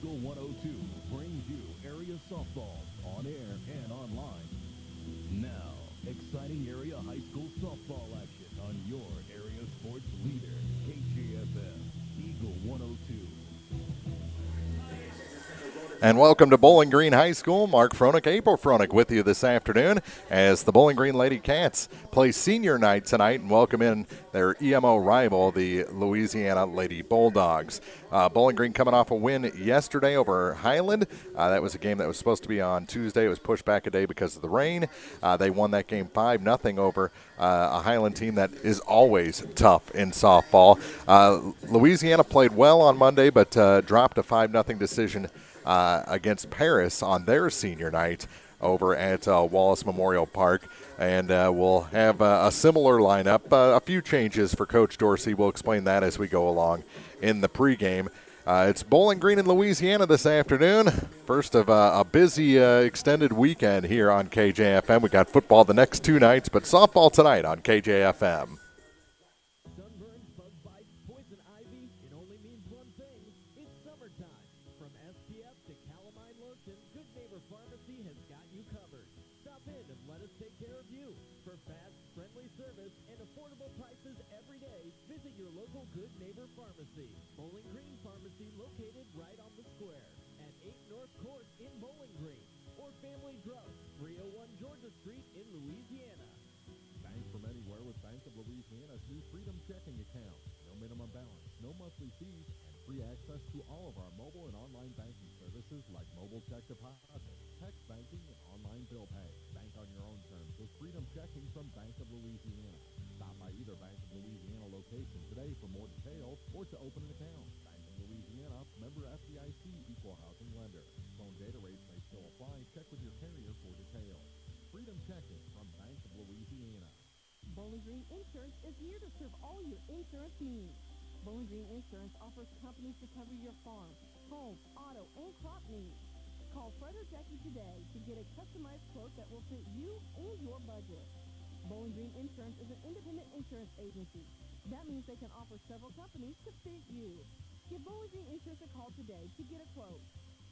Eagle 102 brings you area softball on air and online. Now, exciting area high school softball action on your area sports leader, KJFM, Eagle 102. And welcome to Bowling Green High School. Mark Froelich, April Froelich with you this afternoon as the Bowling Green LadyCats play senior night tonight and welcome in their EMO rival, the Louisiana Lady Bulldogs. Bowling Green coming off a win yesterday over Highland. That was a game that was supposed to be on Tuesday. It was pushed back a day because of the rain. They won that game 5-0 over a Highland team that is always tough in softball. Louisiana played well on Monday but dropped a 5-0 decision against Paris on their senior night over at Wallace Memorial Park. And we'll have a similar lineup, a few changes for Coach Dorsey. We'll explain that as we go along in the pregame. It's Bowling Green in Louisiana this afternoon. First of a busy extended weekend here on KJFM. We got football the next two nights, but softball tonight on KJFM. Bowling Green Pharmacy located right on the square at 8 North Court in Bowling Green, or Family Drugs, 301 Georgia Street in Louisiana. Bank from anywhere with Bank of Louisiana's new Freedom Checking account. No minimum balance, no monthly fees, and free access to all of our mobile and online banking services like mobile check deposit, text banking, and online bill pay. Bank on your own terms with Freedom Checking from Bank of Louisiana. Stop by either Bank of Louisiana location today for more details or to open an account. Bank of Louisiana, member FDIC, equal housing lender. Phone data rates may still apply. Check with your carrier for details. Freedom Checking from Bank of Louisiana. Bowling Green Insurance is here to serve all your insurance needs. Bowling Green Insurance offers companies to cover your farm, home, auto, and crop needs. Call Fred or Jackie today to get a customized quote that will fit you and your budget. Bowling Green Insurance is an independent insurance agency. That means they can offer several companies to fit you. Give Bowling Green Insurance a call today to get a quote.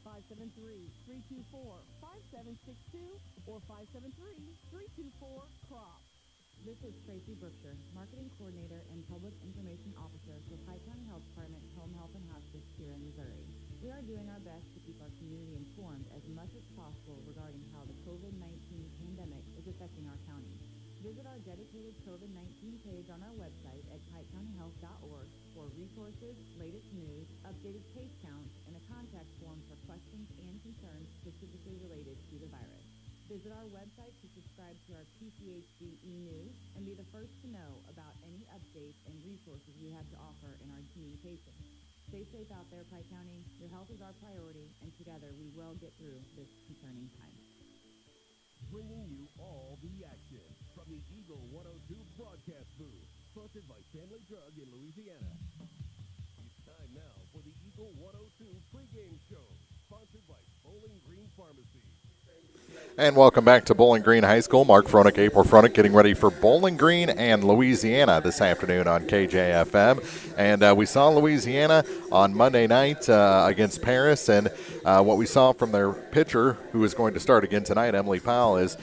573-324-5762 or 573-324-CROP. This is Tracy Brookshire, Marketing Coordinator and Public Information Officer for Pike County Health Department Home Health and Hospice here in Missouri. We are doing our best to keep our community informed as much as possible regarding how the COVID-19 pandemic is affecting our county. Visit our dedicated COVID-19 page on our website at pikecountyhealth.org for resources, latest news, updated case counts, and a contact form for questions and concerns specifically related to the virus. Visit our website to subscribe to our PCHD e-news and be the first to know about any updates and resources we have to offer in our communications. Stay safe out there, Pike County. Your health is our priority, and together we will get through this concerning time. Bringing you all the action from the Eagle 102 broadcast booth, sponsored by Family Drug in Louisiana. It's time now for the Eagle 102 pregame show, sponsored by Bowling Green Pharmacy. And welcome back to Bowling Green High School. Mark Froelich, April Froelich, getting ready for Bowling Green and Louisiana this afternoon on KJFM. And we saw Louisiana on Monday night against Paris. And what we saw from their pitcher, who is going to start again tonight, Emily Powell, is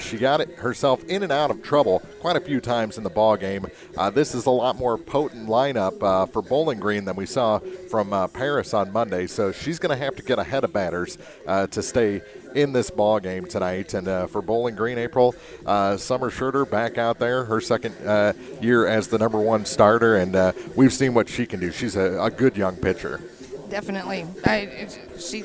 she got herself in and out of trouble quite a few times in the ball game. This is a lot more potent lineup for Bowling Green than we saw from Paris on Monday. So she's going to have to get ahead of batters to stay in this ball game tonight. And for Bowling Green, April, Summer Schroeder back out there, her second year as the number one starter, and we've seen what she can do. She's a good young pitcher. Definitely. She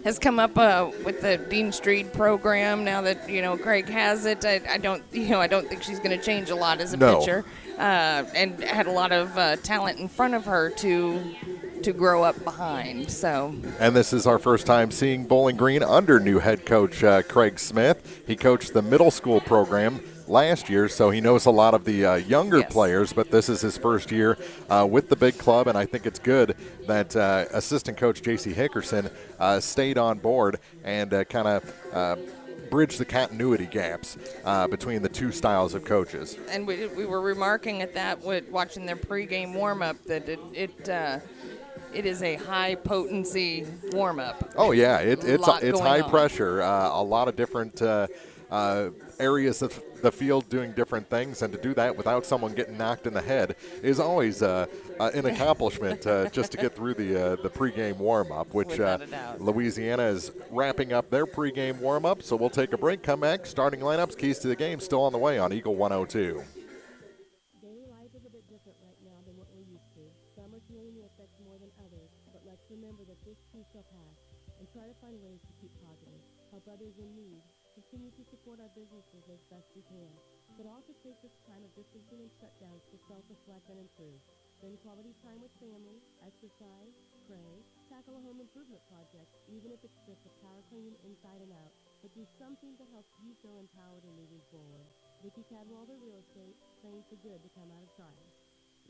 has come up with the Dean Street program now that Craig has it. I don't think she's going to change a lot as a pitcher, and had a lot of talent in front of her to grow up behind. So. And this is our first time seeing Bowling Green under new head coach Craig Smith. He coached the middle school program last year, so he knows a lot of the younger players, but this is his first year with the big club, and I think it's good that assistant coach J.C. Hickerson stayed on board and kind of bridge the continuity gaps between the two styles of coaches. And we were remarking at that with watching their pregame warm-up that it is a high potency warm up. Oh yeah, it's high on. pressure. A lot of different areas of the field doing different things, and to do that without someone getting knocked in the head is always an accomplishment. Just to get through the pregame warm up, which Without a doubt. Louisiana is wrapping up their pregame warm up. So we'll take a break. Come back. Starting lineups, keys to the game, still on the way on Eagle 102. Daily life is a bit different right now than what we're used to. Some are feeling the effects more than others, but let's remember that this too shall pass, and try to find ways to keep positive, help others in need, continue to support our businesses as best we can, but also take this time of distancing and shutdowns to self-reflect and improve. Spend quality time with family, exercise, pray, tackle a home improvement project, even if it's just a power clean inside and out, but do something that helps you feel empowered and moving forward. Vicki Cadwalder Real Estate, trained for good to come out of trials.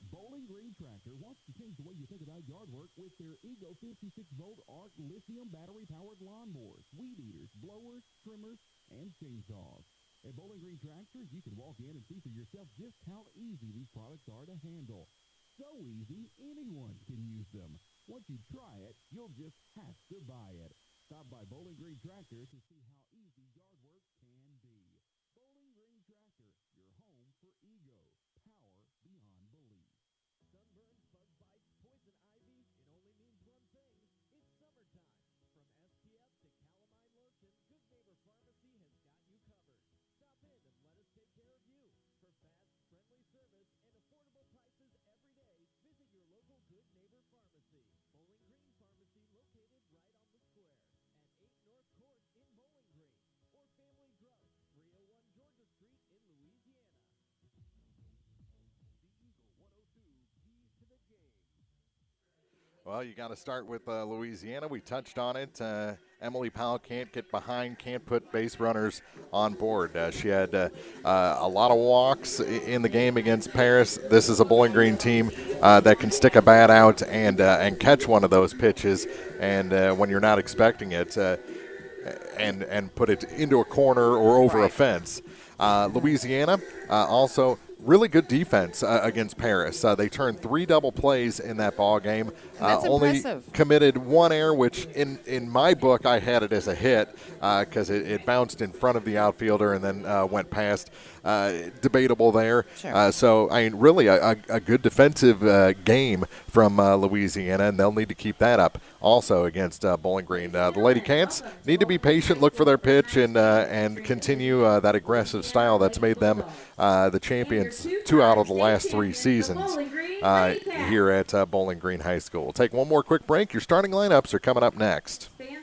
Bowling Green Tractor wants to change the way you think about yard work with their Ego 56-volt ARC lithium battery-powered lawnmowers, weed eaters, blowers, trimmers, and chainsaws. At Bowling Green Tractor, you can walk in and see for yourself just how easy these products are to handle. So easy, anyone can use them. Once you try it, you'll just have to buy it. Stop by Bowling Green Tractor to see how easy yard work can be. Bowling Green Tractor, your home for Ego. Power beyond belief. Sunburns, bug bites, poison ivy, it only means one thing. It's summertime. From SPF to calamine lotion, Good Neighbor Pharmacy has got you covered. Stop in and let us take care of you. For fast, friendly service and affordable prices every day, visit your local Good Neighbor Pharmacy. Bowling Green Pharmacy, located right on the square at 8 North Court in Bowling Green. Or Family Drugs, 301 Georgia Street in Louisiana. The Eagle 102 keys to the game. Well, you got to start with Louisiana. We touched on it. Emily Powell can't get behind, can't put base runners on board. She had a lot of walks in the game against Paris. This is a Bowling Green team that can stick a bat out and catch one of those pitches, and when you're not expecting it, and put it into a corner or over a fence. Louisiana also really good defense against Paris. They turned 3 double plays in that ball game. That's only impressive. committed 1 error, which in my book I had it as a hit because it bounced in front of the outfielder and then went past. Debatable there. Sure. So, I mean, really a good defensive game from Louisiana, and they'll need to keep that up also against Bowling Green. The LadyCats need to be patient, look for their pitch, and continue that aggressive style that's made them the champions 2 out of the last 3 seasons here at Bowling Green High School. We'll take one more quick break. Your starting lineups are coming up next. This is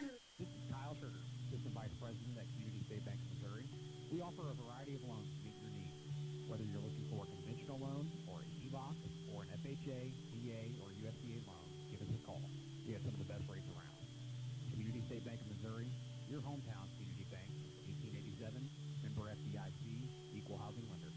Kyle Sugar, Assistant Vice President at Community State Bank of Missouri. We offer a variety of loans to meet your needs. Whether you're looking for a conventional loan or a HELOC or an FHA, VA, or USDA loan, give us a call. We have some of the best rates around. Community State Bank of Missouri, your hometown community bank, 1887, member FDIC, equal housing lender.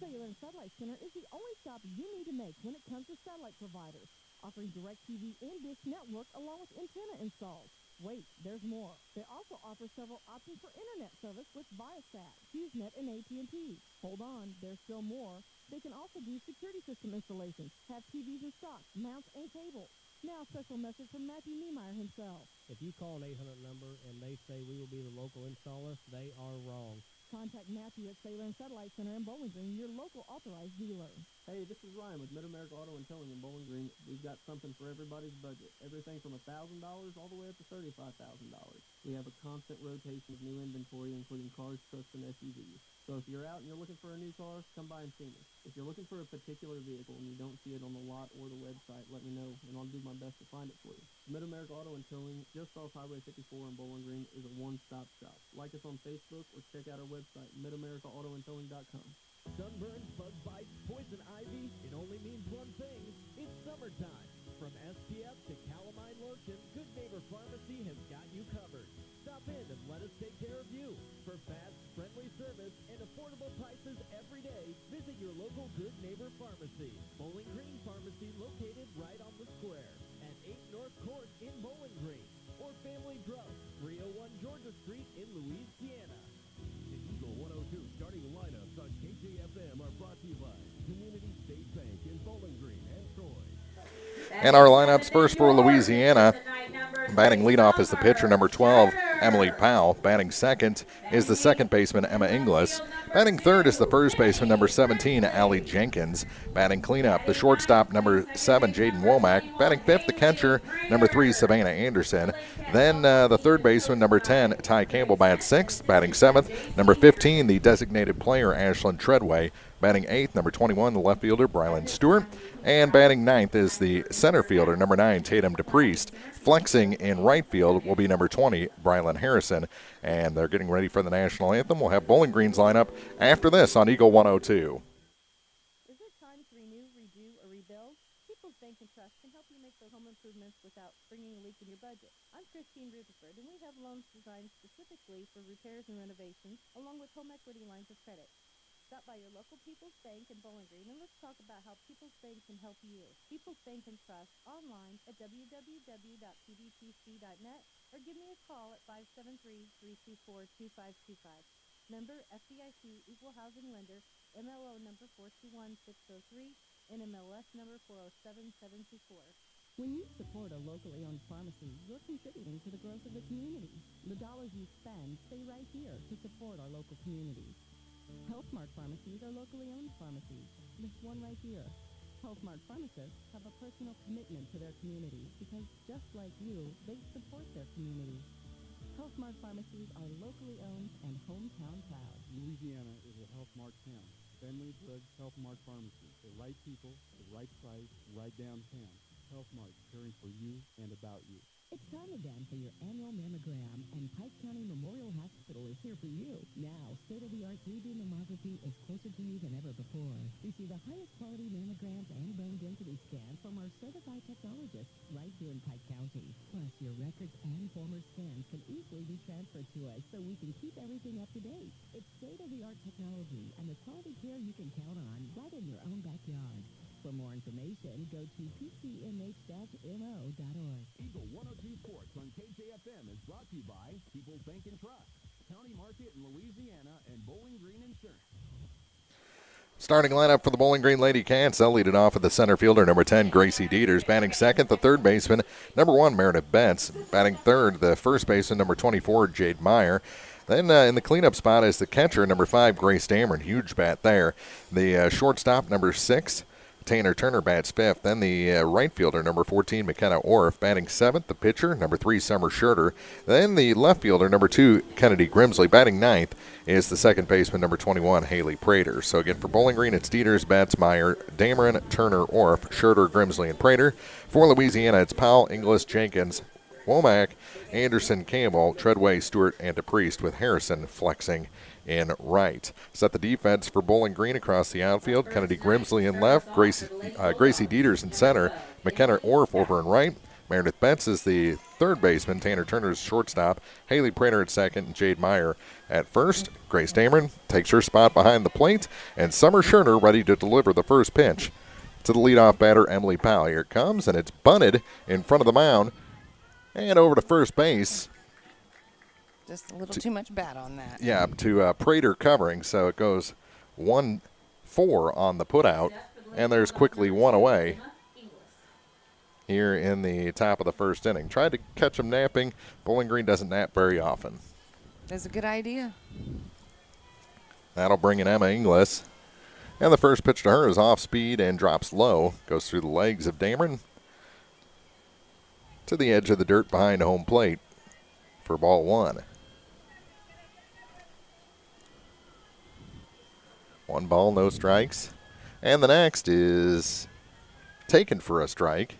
Cellular and Satellite Center is the only stop you need to make when it comes to satellite providers, offering DirecTV and Dish Network along with antenna installs. Wait, there's more. They also offer several options for internet service with Viasat, HughesNet, and AT&T. Hold on, there's still more. They can also do security system installations, have TVs in stock, mounts, and cables. Now, a special message from Matthew Niemeyer himself. If you call an 800 number and they say we will be the local installer, they are wrong. Contact Matthew at Cellular and Satellite Center in Bowling Green, your local authorized dealer. Hey, this is Ryan with Mid-America Auto and Towing in Bowling Green. We've got something for everybody's budget. Everything from $1,000 all the way up to $35,000. We have a constant rotation of new inventory, including cars, trucks, and SUVs. So if you're out and you're looking for a new car, come by and see me. If you're looking for a particular vehicle and you don't see it on the lot or the website, let me know, and I'll do my best to find it for you. Mid-America Auto and Towing, just off Highway 54 in Bowling Green, is a one-stop shop. Like us on Facebook or check out our website, midamericaautoandtowing.com. Sunburns, bug bites, poison ivy, it only means one thing. It's summertime. From SPF to calamine lotion, Good Neighbor Pharmacy has got you covered. Stop in and let us take care of you. For fast, friendly service and affordable prices every day, visit your local Good Neighbor Pharmacy. Bowling Green Pharmacy, located right on the square at 8 North Court in Bowling Green. Or Family Drugs, 301 Georgia Street in Louisiana. The Eagle 102 starting lineups on KJFM are brought to you by Community State Bank in Bowling Green and Troy. And our lineups first for Louisiana. Batting leadoff is the pitcher, number 12, Emily Powell. Batting second is the second baseman, Emma Inglis. Batting third is the first baseman, number 17, Allie Jenkins. Batting cleanup, the shortstop, number 7, Jaden Womack. Batting fifth, the catcher, number 3, Savannah Anderson. Then the third baseman, number 10, Ty Campbell, bats sixth. Batting seventh, number 15, the designated player, Ashlyn Treadway. Batting eighth, number 21, the left fielder, Brylan Stewart. And batting ninth is the center fielder, number 9, Tatum DePriest. Flexing in right field will be number 20, Brylan Harrison. And they're getting ready for the national anthem. We'll have Bowling Green's lineup after this on Eagle 102. Is it time to renew, redo, or rebuild? People's Bank and Trust can help you make those home improvements without bringing a leak in your budget. I'm Christine Rutherford, and we have loans designed specifically for repairs and renovations, along with home equity lines of credit. Stop by your local People's Bank in Bowling Green, and let's talk about how People's Bank can help you. People's Bank and Trust online at www.pbtc.net or give me a call at 573-324-2525. Member FDIC Equal Housing Lender, MLO number 421603, and MLS number 407724. When you support a locally owned pharmacy, you're contributing to the growth of the community. The dollars you spend stay right here to support our local communities. HealthMart pharmacies are locally owned pharmacies. This one right here. HealthMart pharmacists have a personal commitment to their communities because, just like you, they support their communities. HealthMart pharmacies are locally owned and hometown proud. Louisiana is a HealthMart town. Family Drugs HealthMart Pharmacy. The right people, the right price, right downtown. HealthMart, caring for you and about you. It's time again for your annual mammogram, and Pike County Memorial Hospital is here for you. Now, state-of-the-art 3D mammography is closer to you than ever before. Receive the highest quality mammograms and bone density scans from our certified technologists right here in Pike County. Plus, your records and former scans can easily be transferred to us so we can keep everything up to date. It's state-of-the-art technology and the quality care you can count on right in your own backyard. For more information, go to pcmh-mo.org. Eagle 102 Sports on KJFM is brought to you by People's Bank and Trust, County Market in Louisiana, and Bowling Green Insurance. Starting lineup for the Bowling Green Lady Cats. They'll lead it off with the center fielder, number 10, Gracie Dieters. Batting second, the third baseman, number 1, Meredith Betts. Batting third, the first baseman, number 24, Jade Meyer. Then in the cleanup spot is the catcher, number 5, Grace Dameron. Huge bat there. The shortstop, number 6, Tanner Turner, bats fifth. Then the right fielder, number 14, McKenna Orff, batting seventh. The pitcher, number 3, Summer Schurter. Then the left fielder, number 2, Kennedy Grimsley, batting ninth, is the second baseman, number 21, Haley Prater. So again, for Bowling Green, it's Dieters, Betts, Meyer, Dameron, Turner, Orff, Schurter, Grimsley, and Prater. For Louisiana, it's Powell, Inglis, Jenkins, Womack, Anderson, Campbell, Treadway, Stewart, and DePriest, with Harrison flexing in right. Set the defense for Bowling Green across the outfield. Kennedy Grimsley in left, Gracie Dieters in center, McKenna Orff over in right. Meredith Betts is the third baseman, Tanner Turner's shortstop, Haley Prater at second, and Jade Meyer at first. Grace Dameron takes her spot behind the plate, and Summer Schurter ready to deliver the first pitch to the leadoff batter, Emily Powell. Here it comes, and it's bunted in front of the mound and over to first base. Just a little too much bat on that. Yeah, to Prater covering, so it goes 1-4 on the putout, and there's quickly one away here in the top of the first inning. Tried to catch him napping. Bowling Green doesn't nap very often. That's a good idea. That'll bring in Emma Inglis. And the first pitch to her is off speed and drops low. Goes through the legs of Dameron to the edge of the dirt behind home plate for ball one. 1 ball, no strikes. And the next is taken for a strike.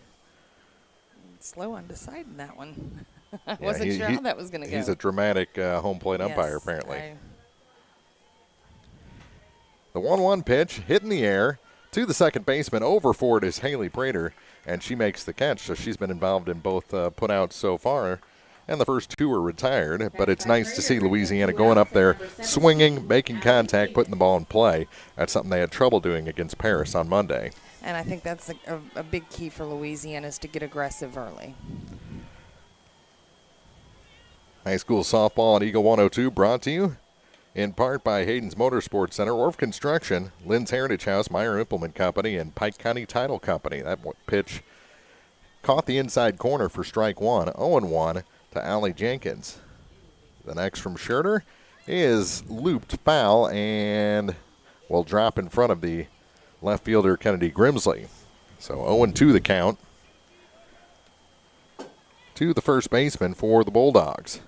Slow on deciding that one. I wasn't sure how that was going to go. He's a dramatic home plate umpire, apparently. The 1-1 pitch hit in the air to the second baseman. Over for it is Haley Prater, and she makes the catch. So she's been involved in both putouts so far. And the first 2 are retired, but it's nice to see Louisiana going up there, swinging, making contact, putting the ball in play. That's something they had trouble doing against Paris on Monday. And I think that's a big key for Louisiana, is to get aggressive early. High school softball on Eagle 102 brought to you in part by Hayden's Motorsports Center, Orff Construction, Lynn's Heritage House, Meyer Implement Company, and Pike County Title Company. That pitch caught the inside corner for strike one. 0-1 to Allie Jenkins. The next from Scherter is looped foul and will drop in front of the left fielder Kennedy Grimsley. So 0-2 the count to the first baseman for the Bulldogs.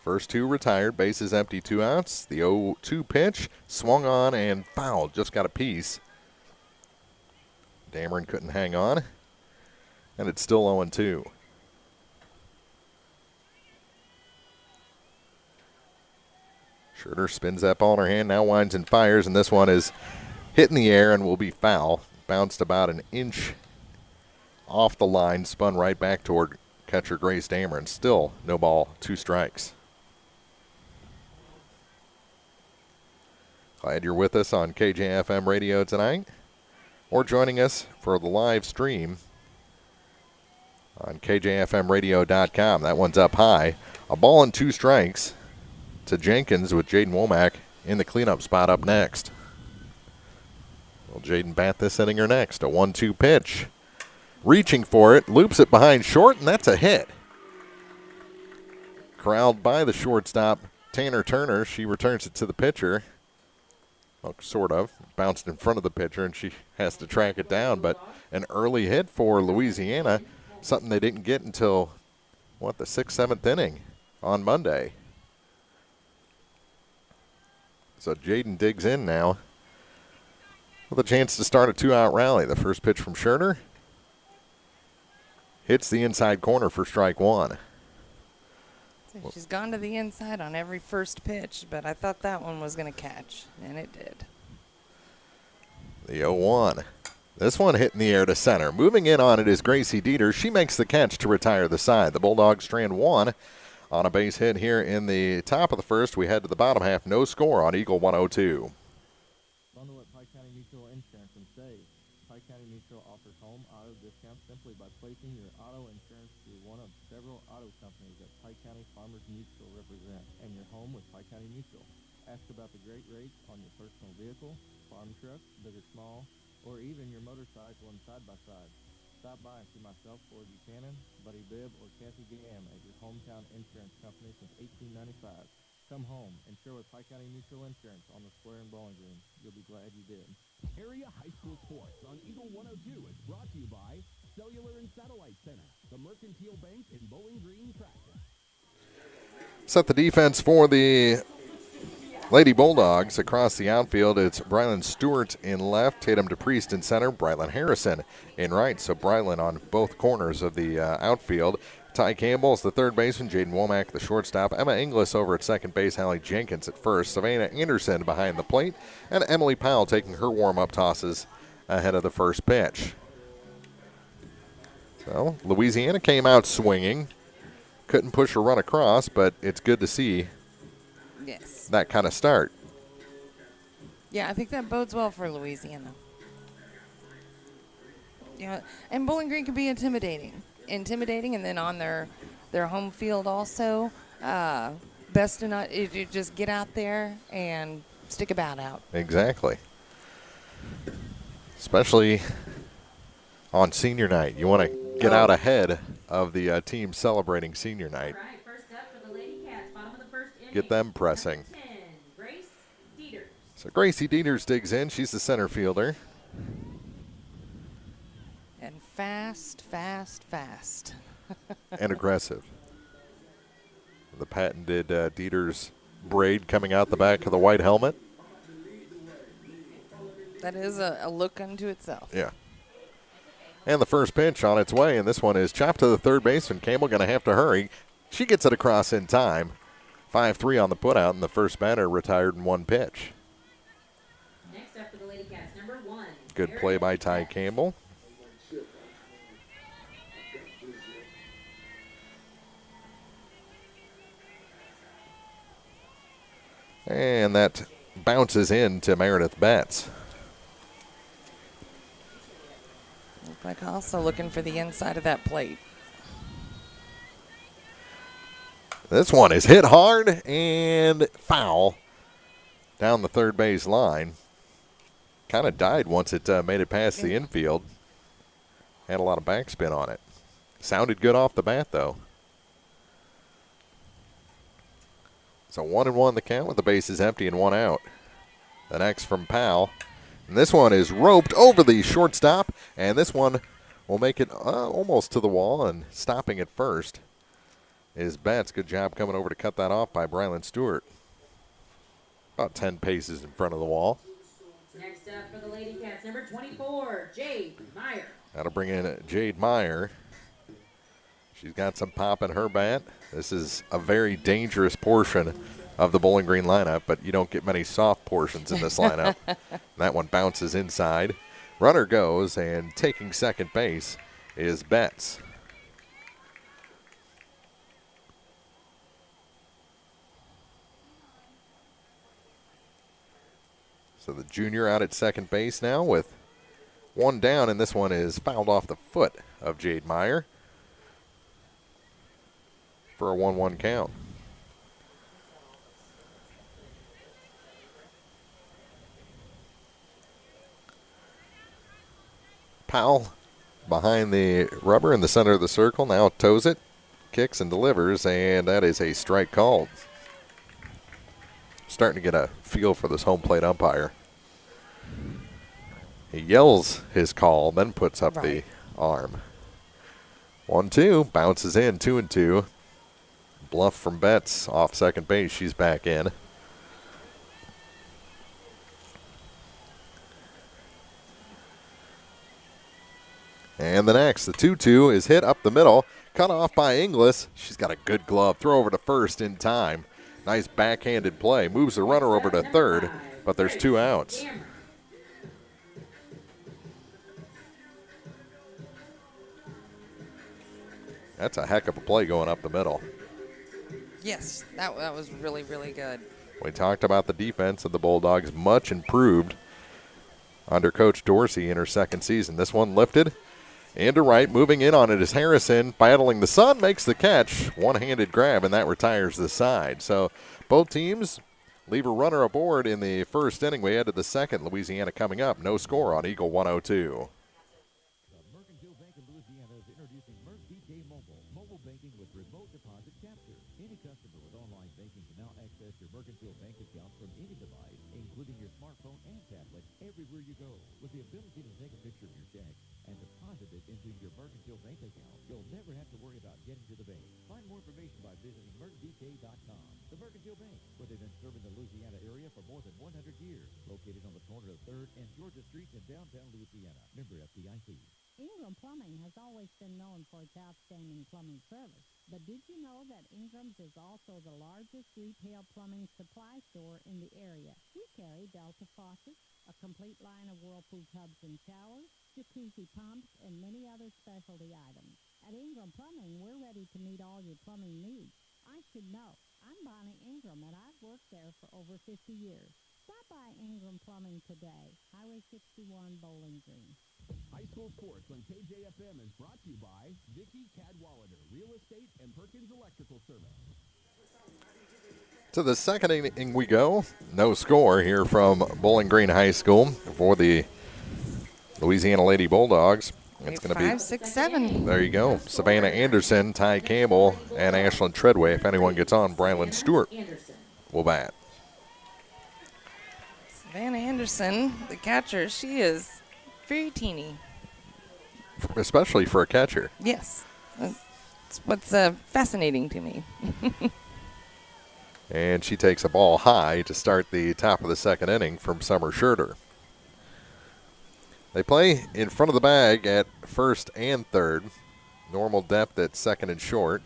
First two retired, bases empty, 2 outs. The 0-2 pitch, swung on and fouled, just got a piece. Dameron couldn't hang on, and it's still 0-2. Scherter spins that ball in her hand, now winds and fires, and this one is hit in the air and will be foul. Bounced about an inch off the line, spun right back toward catcher Grace Dameron. Still no ball, 2 strikes. Glad you're with us on KJFM Radio tonight, or joining us for the live stream on KJFMradio.com. That one's up high. A ball and 2 strikes to Jenkins with Jaden Womack in the cleanup spot up next. Will Jaden bat this inning or next? A 1-2 pitch. Reaching for it, loops it behind short, and that's a hit. Corralled by the shortstop, Tanner Turner. She returns it to the pitcher. Well, sort of. Bounced in front of the pitcher, and she has to track it down. But an early hit for Louisiana, something they didn't get until, the 6th, 7th inning on Monday. So Jaden digs in now with a chance to start a 2-out rally. The first pitch from Scherter hits the inside corner for strike one. She's gone to the inside on every first pitch, but I thought that one was going to catch, and it did. The 0-1. This one hit in the air to center. Moving in on it is Gracie Dieter. She makes the catch to retire the side. The Bulldogs strand one on a base hit here in the top of the first. We head to the bottom half. No score on Eagle 102. Bundle at Pike County Mutual Insurance and save. Pike County Mutual offers home auto discounts simply by placing your auto insurance through one of several auto companies that Pike County Farmers Mutual represent, and your home with Pike County Mutual. Ask about the great rates on your personal vehicle, farm truck, big or small, or even your motorcycle and side-by-side. Stop by and see myself, Ford Buchanan, Buddy Bibb, or Kathy Gam at your hometown insurance company since 1895. Come home, insure with Pike County Mutual Insurance on the square in Bowling Green. You'll be glad you did. Area High School Sports on Eagle 102 is brought to you by Cellular and Satellite Center, the Mercantile Bank in Bowling Green Tractor. Set the defense for the Lady Bulldogs. Across the outfield, it's Brylan Stewart in left, Tatum DePriest in center, Brylan Harrison in right. So Brylan on both corners of the outfield. Ty Campbell is the third baseman, Jaden Womack the shortstop, Emma Inglis over at second base, Allie Jenkins at first, Savannah Anderson behind the plate, and Emily Powell taking her warm-up tosses ahead of the first pitch. So Louisiana came out swinging. Couldn't push a run across, but it's good to see that kind of start. Yeah, I think that bodes well for Louisiana. Yeah, and Bowling Green can be intimidating, and then on their home field also. Best to not you just get out there and stick a bat out. Exactly. Especially on senior night, you want to get out ahead of the team celebrating senior night. All right, first up for the LadyCats, bottom of the first inning. Get them pressing. 10, Grace Dieters. So Gracie Dieters digs in. She's the center fielder. And fast. And aggressive. The patented Dieters braid coming out the back of the white helmet. That is a look unto itself. Yeah. And the first pitch on its way, and this one is chopped to the third baseman. Campbell going to have to hurry. She gets it across in time. 5-3 on the putout, and the first batter retired in one pitch. Next up for the LadyCats, number 1. Good play by Ty Campbell. And that bounces in to Meredith Betts. Look like also looking for the inside of that plate. This one is hit hard and foul down the third base line. Kind of died once it made it past the infield. Had a lot of backspin on it. Sounded good off the bat, though. So 1-1 the count with the bases empty and 1 out. The next from Powell. And this one is roped over the shortstop, and this one will make it almost to the wall, and stopping it first is Betts. Good job coming over to cut that off by Brylan Stewart. About 10 paces in front of the wall. Next up for the LadyCats, number 24, Jade Meyer. That'll bring in Jade Meyer. She's got some pop in her bat. This is a very dangerous portion of the Bowling Green lineup, but you don't get many soft portions in this lineup. That one bounces inside. Runner goes, and taking second base is Betts. So the junior out at second base now with one down, and this one is fouled off the foot of Jade Meyer for a 1-1 count. Powell behind the rubber in the center of the circle, now toes it, kicks and delivers, and that is a strike called. Starting to get a feel for this home plate umpire. He yells his call, then puts up the arm. 1-2, bounces in, 2-2. Bluff from Betts off second base. She's back in. And the next, the 2-2 is hit up the middle, cut off by Inglis. She's got a good glove. Throw over to first in time. Nice backhanded play. Moves the runner over to third, but there's 2 outs. That's a heck of a play going up the middle. Yes, that was really, really good. We talked about the defense of the Bulldogs, much improved under Coach Dorsey in her second season. This one lifted into right, moving in on it is Harrison, battling the sun, makes the catch, one-handed grab, and that retires the side. So both teams leave a runner aboard in the first inning. We head to the second. Louisiana coming up, no score on Eagle 102. Mercantile Bank of Louisiana is introducing Pregame mobile banking with remote deposit capture. Any customer with online banking can now access your Mercantile Bank account from any device, including your smartphone and tablet, everywhere you go. With the ability to take a picture of your check and deposit it into your Mercantile Bank account, you'll never have to worry about getting to the bank. Find more information by visiting mercbk.com. The Mercantile Bank, where they've been serving the Louisiana area for more than 100 years. Located on the corner of 3rd and Georgia Streets in downtown Louisiana. Member FDIC. Ingram Plumbing has always been known for its outstanding plumbing service. But did you know that Ingram's is also the largest retail plumbing supply store in the area? We carry Delta faucets, a complete line of Whirlpool tubs and showers, jacuzzi pumps, and many other specialty items. At Ingram Plumbing, we're ready to meet all your plumbing needs. I should know. I'm Bonnie Ingram, and I've worked there for over 50 years. Stop by Ingram Plumbing today, Highway 61, Bowling Green. High school sports on KJFM is brought to you by Vicky Cadwallader Real Estate and Perkins Electrical Service. To the second inning we go. No score here from Bowling Green High School for the Louisiana Lady Bulldogs. It's going to be 5, 6, 7. There you go. Savannah Anderson, Ty Campbell, and Ashlyn Treadway. If anyone gets on, Brylan Stewart will bat. Savannah Anderson, the catcher, she is very teeny. Especially for a catcher. Yes. That's what's fascinating to me. And she takes a ball high to start the top of the second inning from Summer Schurter. They play in front of the bag at first and third. Normal depth at second and short.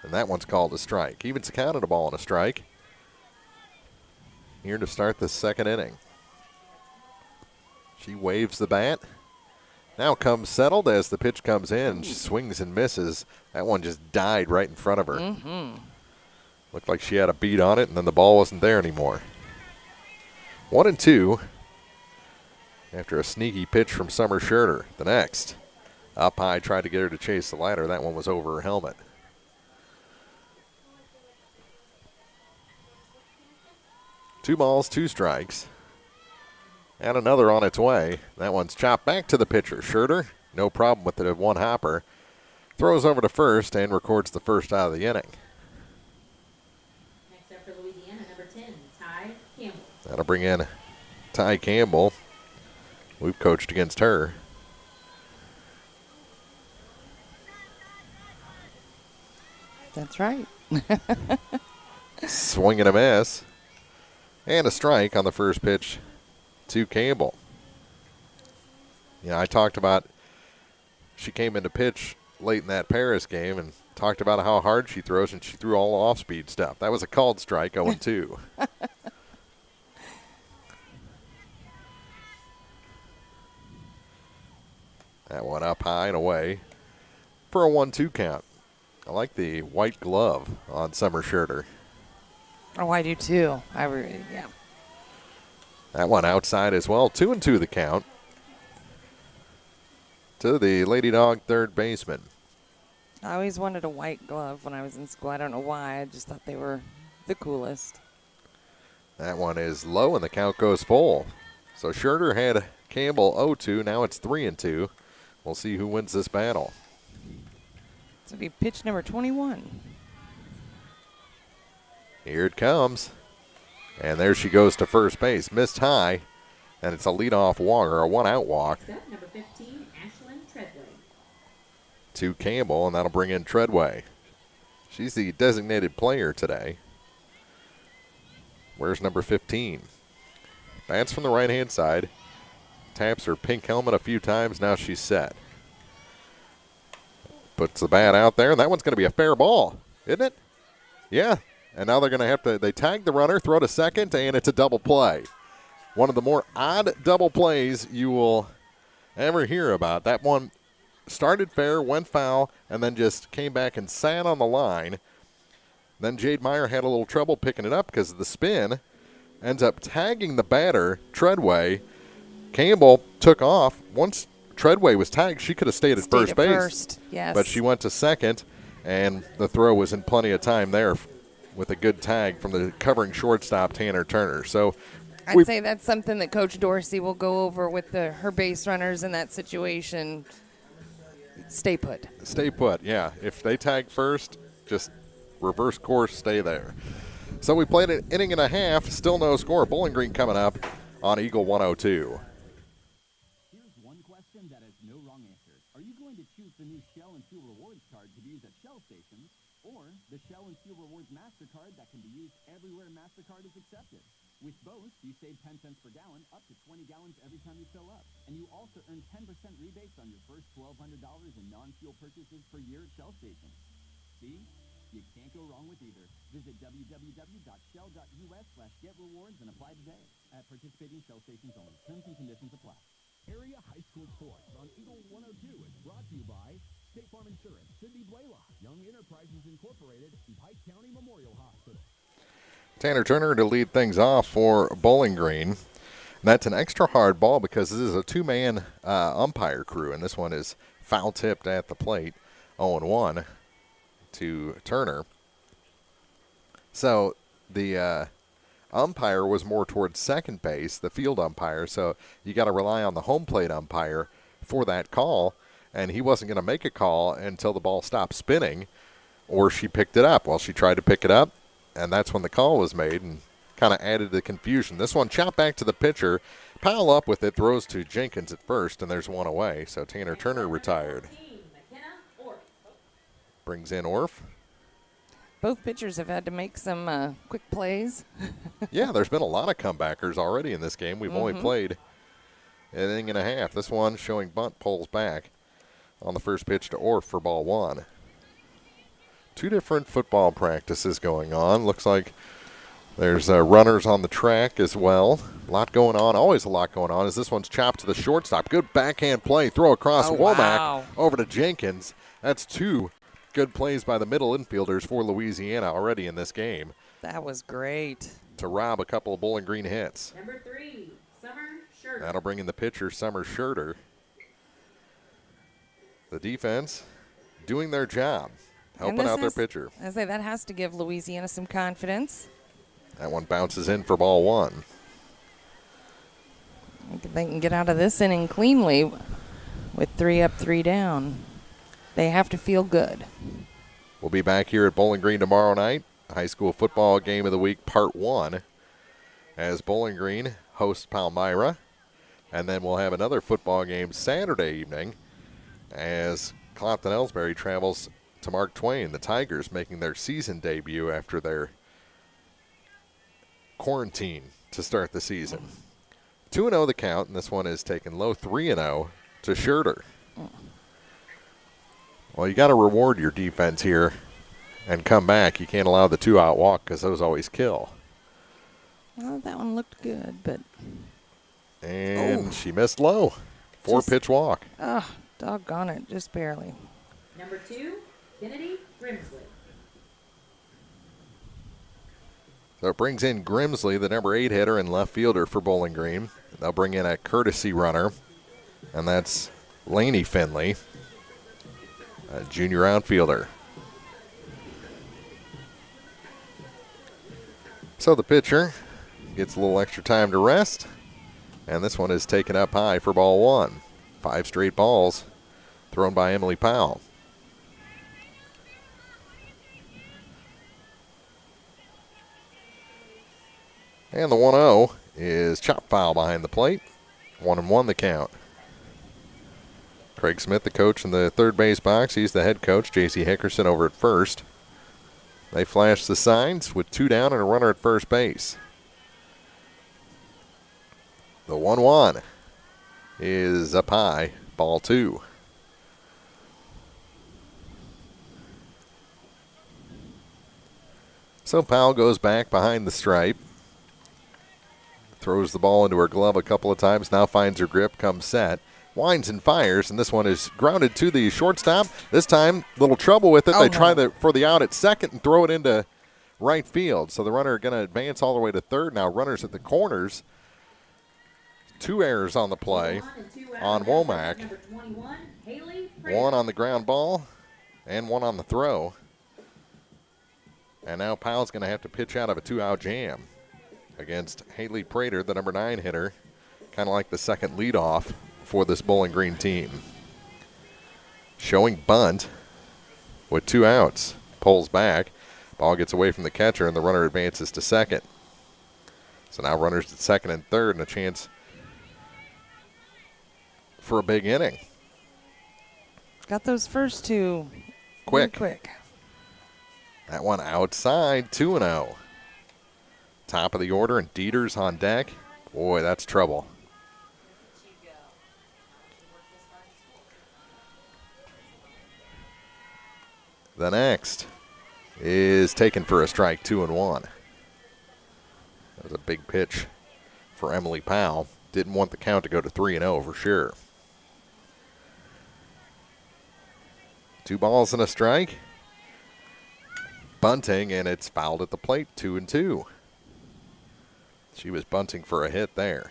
And that one's called a strike. Evens counted a ball and a strike. Here to start the second inning. She waves the bat. Now comes settled as the pitch comes in. She swings and misses. That one just died right in front of her. Mm-hmm. Looked like she had a beat on it, and then the ball wasn't there anymore. 1-2 after a sneaky pitch from Summer Schurter. The next. Up high, tried to get her to chase the ladder. That one was over her helmet. Two balls, two strikes. And another on its way. That one's chopped back to the pitcher. Scherter, no problem with the one hopper. Throws over to first and records the first out of the inning. Next up for Louisiana, number 10, Ty Campbell. That'll bring in Ty Campbell. We've coached against her. That's right. Swing and a miss. And a strike on the first pitch to Campbell. I talked about she came into pitch late in that Paris game and talked about how hard she throws, and she threw all off-speed stuff. That was a called strike, 0-2. That one up high and away for a 1-2 count. I like the white glove on Summer Scherter. Oh, I do too. Yeah. That one outside as well. 2-2 the count to the Lady Dog third baseman. I always wanted a white glove when I was in school. I don't know why. I just thought they were the coolest. That one is low and the count goes full. So Scherter had Campbell 0-2. Now it's 3-2. We'll see who wins this battle. This will be pitch number 21. Here it comes. And there she goes to first base. Missed high. And it's a leadoff walk, or a one-out walk. Number 15, Ashlyn Treadway. To Campbell, and that'll bring in Treadway. She's the designated player today. Where's number 15? Bats from the right-hand side. Taps her pink helmet a few times. Now she's set. Puts the bat out there, and that one's going to be a fair ball, isn't it? Yeah. And now they're going to have to, they tag the runner, throw to second, and it's a double play. One of the more odd double plays you will ever hear about. That one started fair, went foul, and then just came back and sat on the line. Then Jade Meyer had a little trouble picking it up because of the spin. Ends up tagging the batter, Treadway. Campbell took off. Once Treadway was tagged, she could have stayed at first base. Yes. But she went to second, and the throw was in plenty of time there with a good tag from the covering shortstop, Tanner Turner. So I'd say that's something that Coach Dorsey will go over with her base runners in that situation. Stay put. Stay put, yeah. If they tag first, just reverse course, stay there. So we played an inning and a half, still no score. Bowling Green coming up on Eagle 102. Here's one question that has no wrong answer. Are you going to choose the new Shell and Fuel Rewards card to be used at Shell stations, or the Shell and Fuel Rewards MasterCard that can be used everywhere MasterCard is accepted? With both, you save 10 cents per gallon, up to 20 gallons every time you fill up. And you also earn 10% rebates on your first $1,200 in non-fuel purchases per year at Shell stations. See? You can't go wrong with either. Visit www.shell.us/getrewards and apply today. At participating Shell stations only. Terms and conditions apply. Area High School Sports on Eagle 102 is brought to you by State Farm Insurance, Cindy Blaylock, Young Enterprises Incorporated, and Pike County Memorial Hospital. Tanner Turner to lead things off for Bowling Green. And that's an extra hard ball because this is a two-man umpire crew, and this one is foul-tipped at the plate, 0-1 to Turner. So the umpire was more towards second base, the field umpire, so you got to rely on the home plate umpire for that call, and he wasn't going to make a call until the ball stopped spinning, or she picked it up. Well, she tried to pick it up, and that's when the call was made and kind of added to the confusion. This one chopped back to the pitcher, pile up with it, throws to Jenkins at first, and there's one away. So Tanner Turner retired. Brings in Orff. Both pitchers have had to make some quick plays. Yeah, there's been a lot of comebackers already in this game. We've only played an inning and a half. This one showing bunt pulls back on the first pitch to Orff for ball one. Two different football practices going on. Looks like there's runners on the track as well. A lot going on, always a lot going on, as this one's chopped to the shortstop. Good backhand play, throw across Womack over to Jenkins. That's two good plays by the middle infielders for Louisiana already in this game. That was great. To rob a couple of Bowling Green hits. Number 3, Summer Scherter. That'll bring in the pitcher, Summer Scherter. The defense doing their job. Helping out their pitcher. I say that has to give Louisiana some confidence. That one bounces in for ball one. if they can get out of this inning cleanly with 3 up, 3 down. They have to feel good. We'll be back here at Bowling Green tomorrow night. High school football game of the week, part 1, as Bowling Green hosts Palmyra. And then we'll have another football game Saturday evening as Clopton-Ellsbury travels to Mark Twain. The Tigers making their season debut after their quarantine to start the season. 2-0 the count, and this one is taken low, 3-0 to Schurter. Well, you got to reward your defense here and come back. You can't allow the 2-out walk because those always kill. Well, that one looked good, but... And she missed low. 4-pitch walk. Oh, doggone it, just barely. Number 2, Kennedy Grimsley. So it brings in Grimsley, the number 8 hitter and left fielder for Bowling Green. They'll bring in a courtesy runner, and that's Laney Finley, a junior outfielder. So the pitcher gets a little extra time to rest, and this one is taken up high for ball 1. 5 straight balls thrown by Emily Powell. And the 1-0 is chop foul behind the plate. 1-1 the count. Craig Smith, the coach in the third base box. He's the head coach. J.C. Hickerson over at first. They flash the signs with 2 down and a runner at first base. The 1-1 is up high, ball 2. So Powell goes back behind the stripe. Throws the ball into her glove a couple of times, now finds her grip, comes set, winds and fires, and this one is grounded to the shortstop. This time, little trouble with it. They try for the out at second and throw it into right field. So the runner going to advance all the way to third. Now runners at the corners. 2 errors on the play on Womack. 1 on the ground ball and 1 on the throw. And now Powell's going to have to pitch out of a 2-out jam against Haley Prater, the number 9 hitter, kind of like the second leadoff for this Bowling Green team. Showing bunt with 2 outs. Pulls back. Ball gets away from the catcher, and the runner advances to second. So now runners at second and third, and a chance for a big inning. Got those first 2 quick. That one outside, 2-0. Top of the order, and Dieters on deck. Boy, that's trouble. The next is taken for a strike, 2-1. That was a big pitch for Emily Powell. Didn't want the count to go to 3-0 for sure. 2 balls and a strike. Bunting, and it's fouled at the plate, 2-2. She was bunting for a hit there.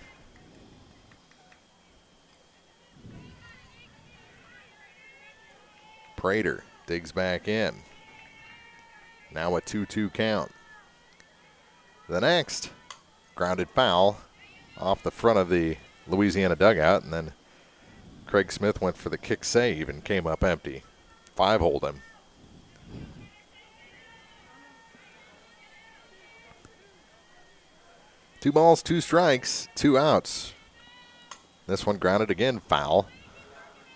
Prater digs back in. Now a 2-2 count. The next, grounded foul off the front of the Louisiana dugout, and then Craig Smith went for the kick save and came up empty. 5-hold him. Two balls, 2 strikes, 2 outs. This one grounded again, foul.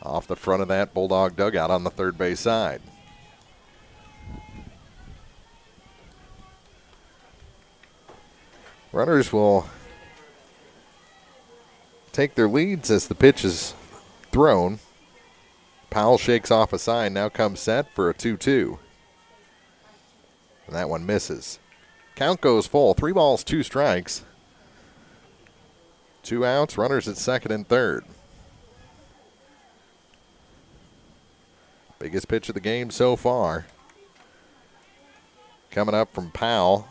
Off the front of that Bulldog dugout on the third base side. Runners will take their leads as the pitch is thrown. Powell shakes off a sign, now comes set for a 2-2. And that one misses. Count goes full, 3 balls, 2 strikes. 2 outs, runners at second and third. Biggest pitch of the game so far. Coming up from Powell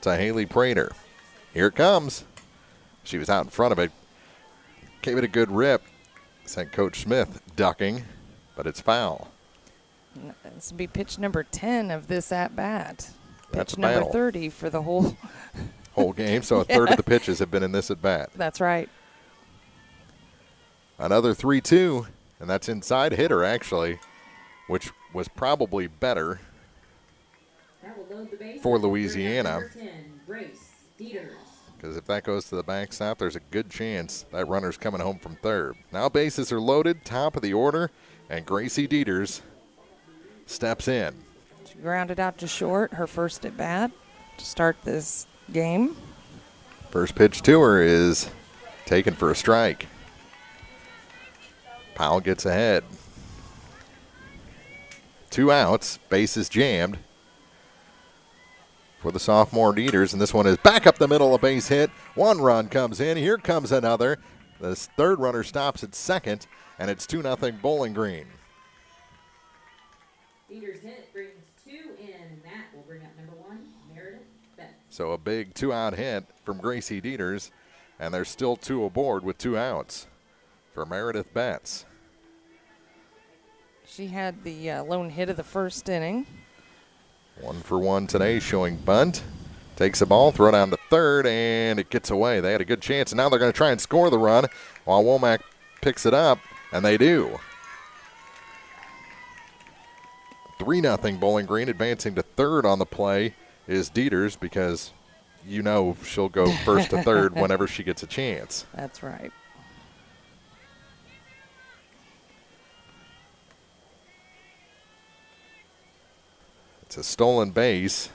to Haley Prater. Here it comes. She was out in front of it. Gave it a good rip. Sent Coach Smith ducking, but it's foul. This will be pitch number 10 of this at-bat. That's Pitch number battle. 30 for the whole game, so a third of the pitches have been in this at-bat. That's right. Another 3-2, and that's inside hitter, actually, which was probably better for Louisiana. Because if that goes to the backstop, there's a good chance that runner's coming home from third. Now bases are loaded, top of the order, and Gracie Dieters steps in. She grounded out to short, her first at bat to start this game. First pitch to her is taken for a strike. Powell gets ahead. 2 outs, bases jammed for the sophomore Dieters, and this one is back up the middle, a base hit. 1 run comes in. Here comes another. The third runner stops at second, and it's 2-0 Bowling Green. Dieters' hit brings 2 in, and that will bring up number 1, Meredith Betts. So a big 2-out hit from Gracie Dieters, and there's still 2 aboard with 2 outs for Meredith Betts. She had the lone hit of the first inning. 1 for 1 today, showing bunt. Takes the ball, throw down to third, and it gets away. They had a good chance, and now they're going to try and score the run while Womack picks it up, and they do. 3-0 Bowling Green. Advancing to third on the play is Dieters, because you know she'll go first to third whenever she gets a chance. That's right. It's a stolen base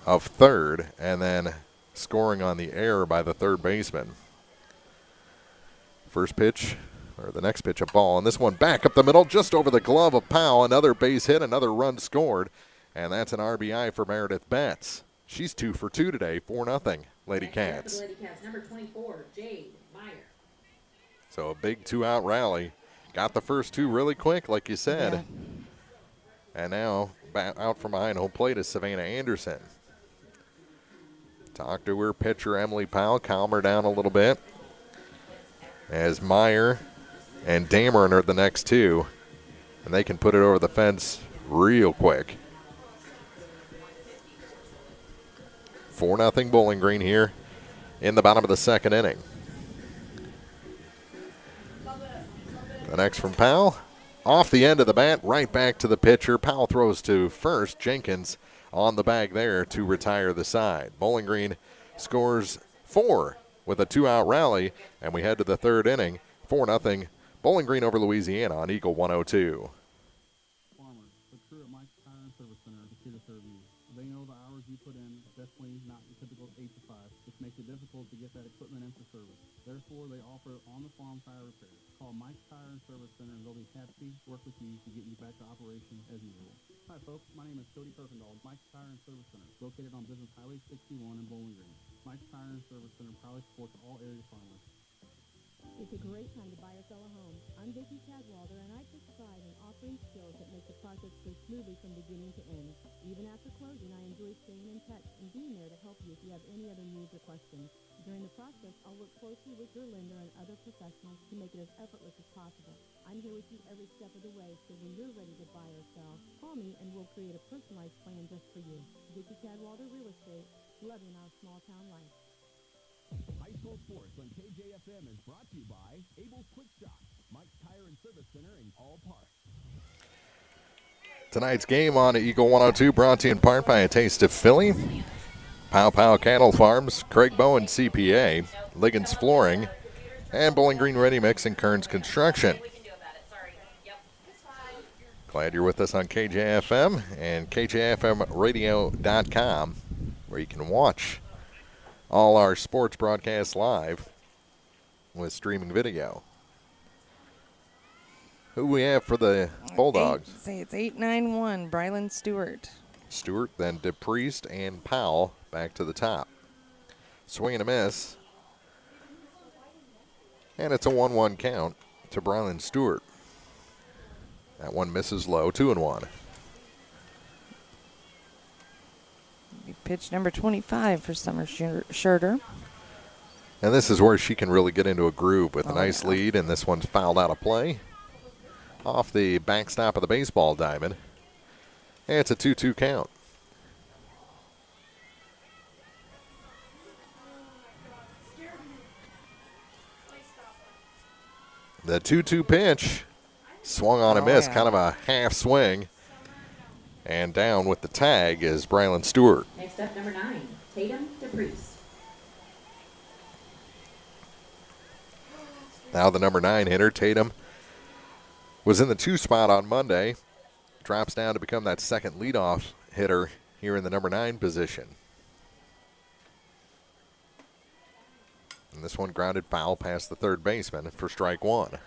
of third, and then scoring on the error by the third baseman. First pitch, or the next pitch, a ball, and this one back up the middle, just over the glove of Powell. Another base hit, another run scored, and that's an RBI for Meredith Betts. She's 2 for 2 today, 4-0 LadyCats. LadyCats, number 24, Jade Meyer. So a big 2-out rally. Got the first 2 really quick, like you said. Yeah. And now out from behind home plate is Savannah Anderson. Talk to her pitcher, Emily Powell, calm her down a little bit. As Meyer and Dameron are the next 2, and they can put it over the fence real quick. 4-0 Bowling Green here in the bottom of the second inning. The next from Powell. Off the end of the bat, right back to the pitcher. Powell throws to first. Jenkins on the bag there to retire the side. Bowling Green scores 4 with a 2-out rally, and we head to the third inning. 4-0 Bowling Green over Louisiana on Eagle 102. Farmers, the crew at Mike's Tire and Service Center is here to serve you. They know the hours you put in, definitely not your typical 8 to 5, which makes it difficult to get that equipment in for service. Therefore, they offer on-the-farm tire repair. Call Mike's Tire and Service Center, and they'll be happy to work with you to get you back to operation as usual. Hi, folks. My name is Cody Kirkendall, Mike's Tire and Service Center, located on Business Highway 61 in Bowling Green. Mike's Tire and Service Center proudly supports all area farmers. It's a great time to buy or sell a home. I'm Vicki Cadwalder, and I take pride in offering skills that make the process go smoothly from beginning to end. Even after closing, I enjoy staying in touch and being there to help you if you have any other needs or questions. During the process, I'll work closely with your lender and other professionals to make it as effortless as possible. I'm here with you every step of the way, so when you're ready to buy or sell, call me and we'll create a personalized plan just for you. Vicki Cadwalder Real Estate, loving our small town life. High school sports on KJFM is brought to you by Abel's Quick Shop, Mike's Tire and Service Center in all parts. Tonight's game on Eagle 102 brought to you in part by A Taste of Philly, Pow Pow Cattle Farms, Craig Bowen CPA, Liggins Flooring, and Bowling Green Ready Mix and Kearns Construction. Glad you're with us on KJFM and KJFMradio.com, where you can watch all our sports broadcasts live with streaming video. Who we have for the Bulldogs? It's 8-9-1, Brylan Stewart. Stewart, then DePriest and Powell back to the top. Swing and a miss. And it's a 1-1 count to Brylan Stewart. That one misses low, 2-1. Pitch number 25 for Summer Schurter. And this is where she can really get into a groove with a nice lead, and this one's fouled out of play off the backstop of the baseball diamond. And it's a 2-2 count. The 2-2 pitch. Swung on and missed. Yeah. Kind of a half swing. And down with the tag is Brylan Stewart. Next up, number 9, Tatum DePriest. Now the number 9 hitter, Tatum, was in the 2 spot on Monday. Drops down to become that second leadoff hitter here in the number 9 position. And this one grounded foul past the third baseman for strike 1.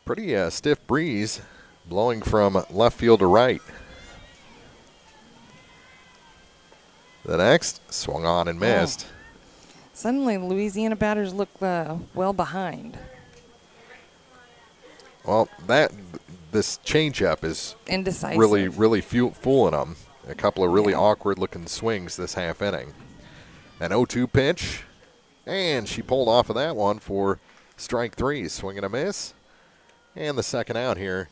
Pretty stiff breeze blowing from left field to right. The next, swung on and missed. Suddenly, Louisiana batters look well behind. Well, this changeup is Indecisive. really fooling them. A couple of really awkward-looking swings this half inning. An 0-2 pitch, and she pulled off of that one for strike 3. Swing and a miss, and the second out here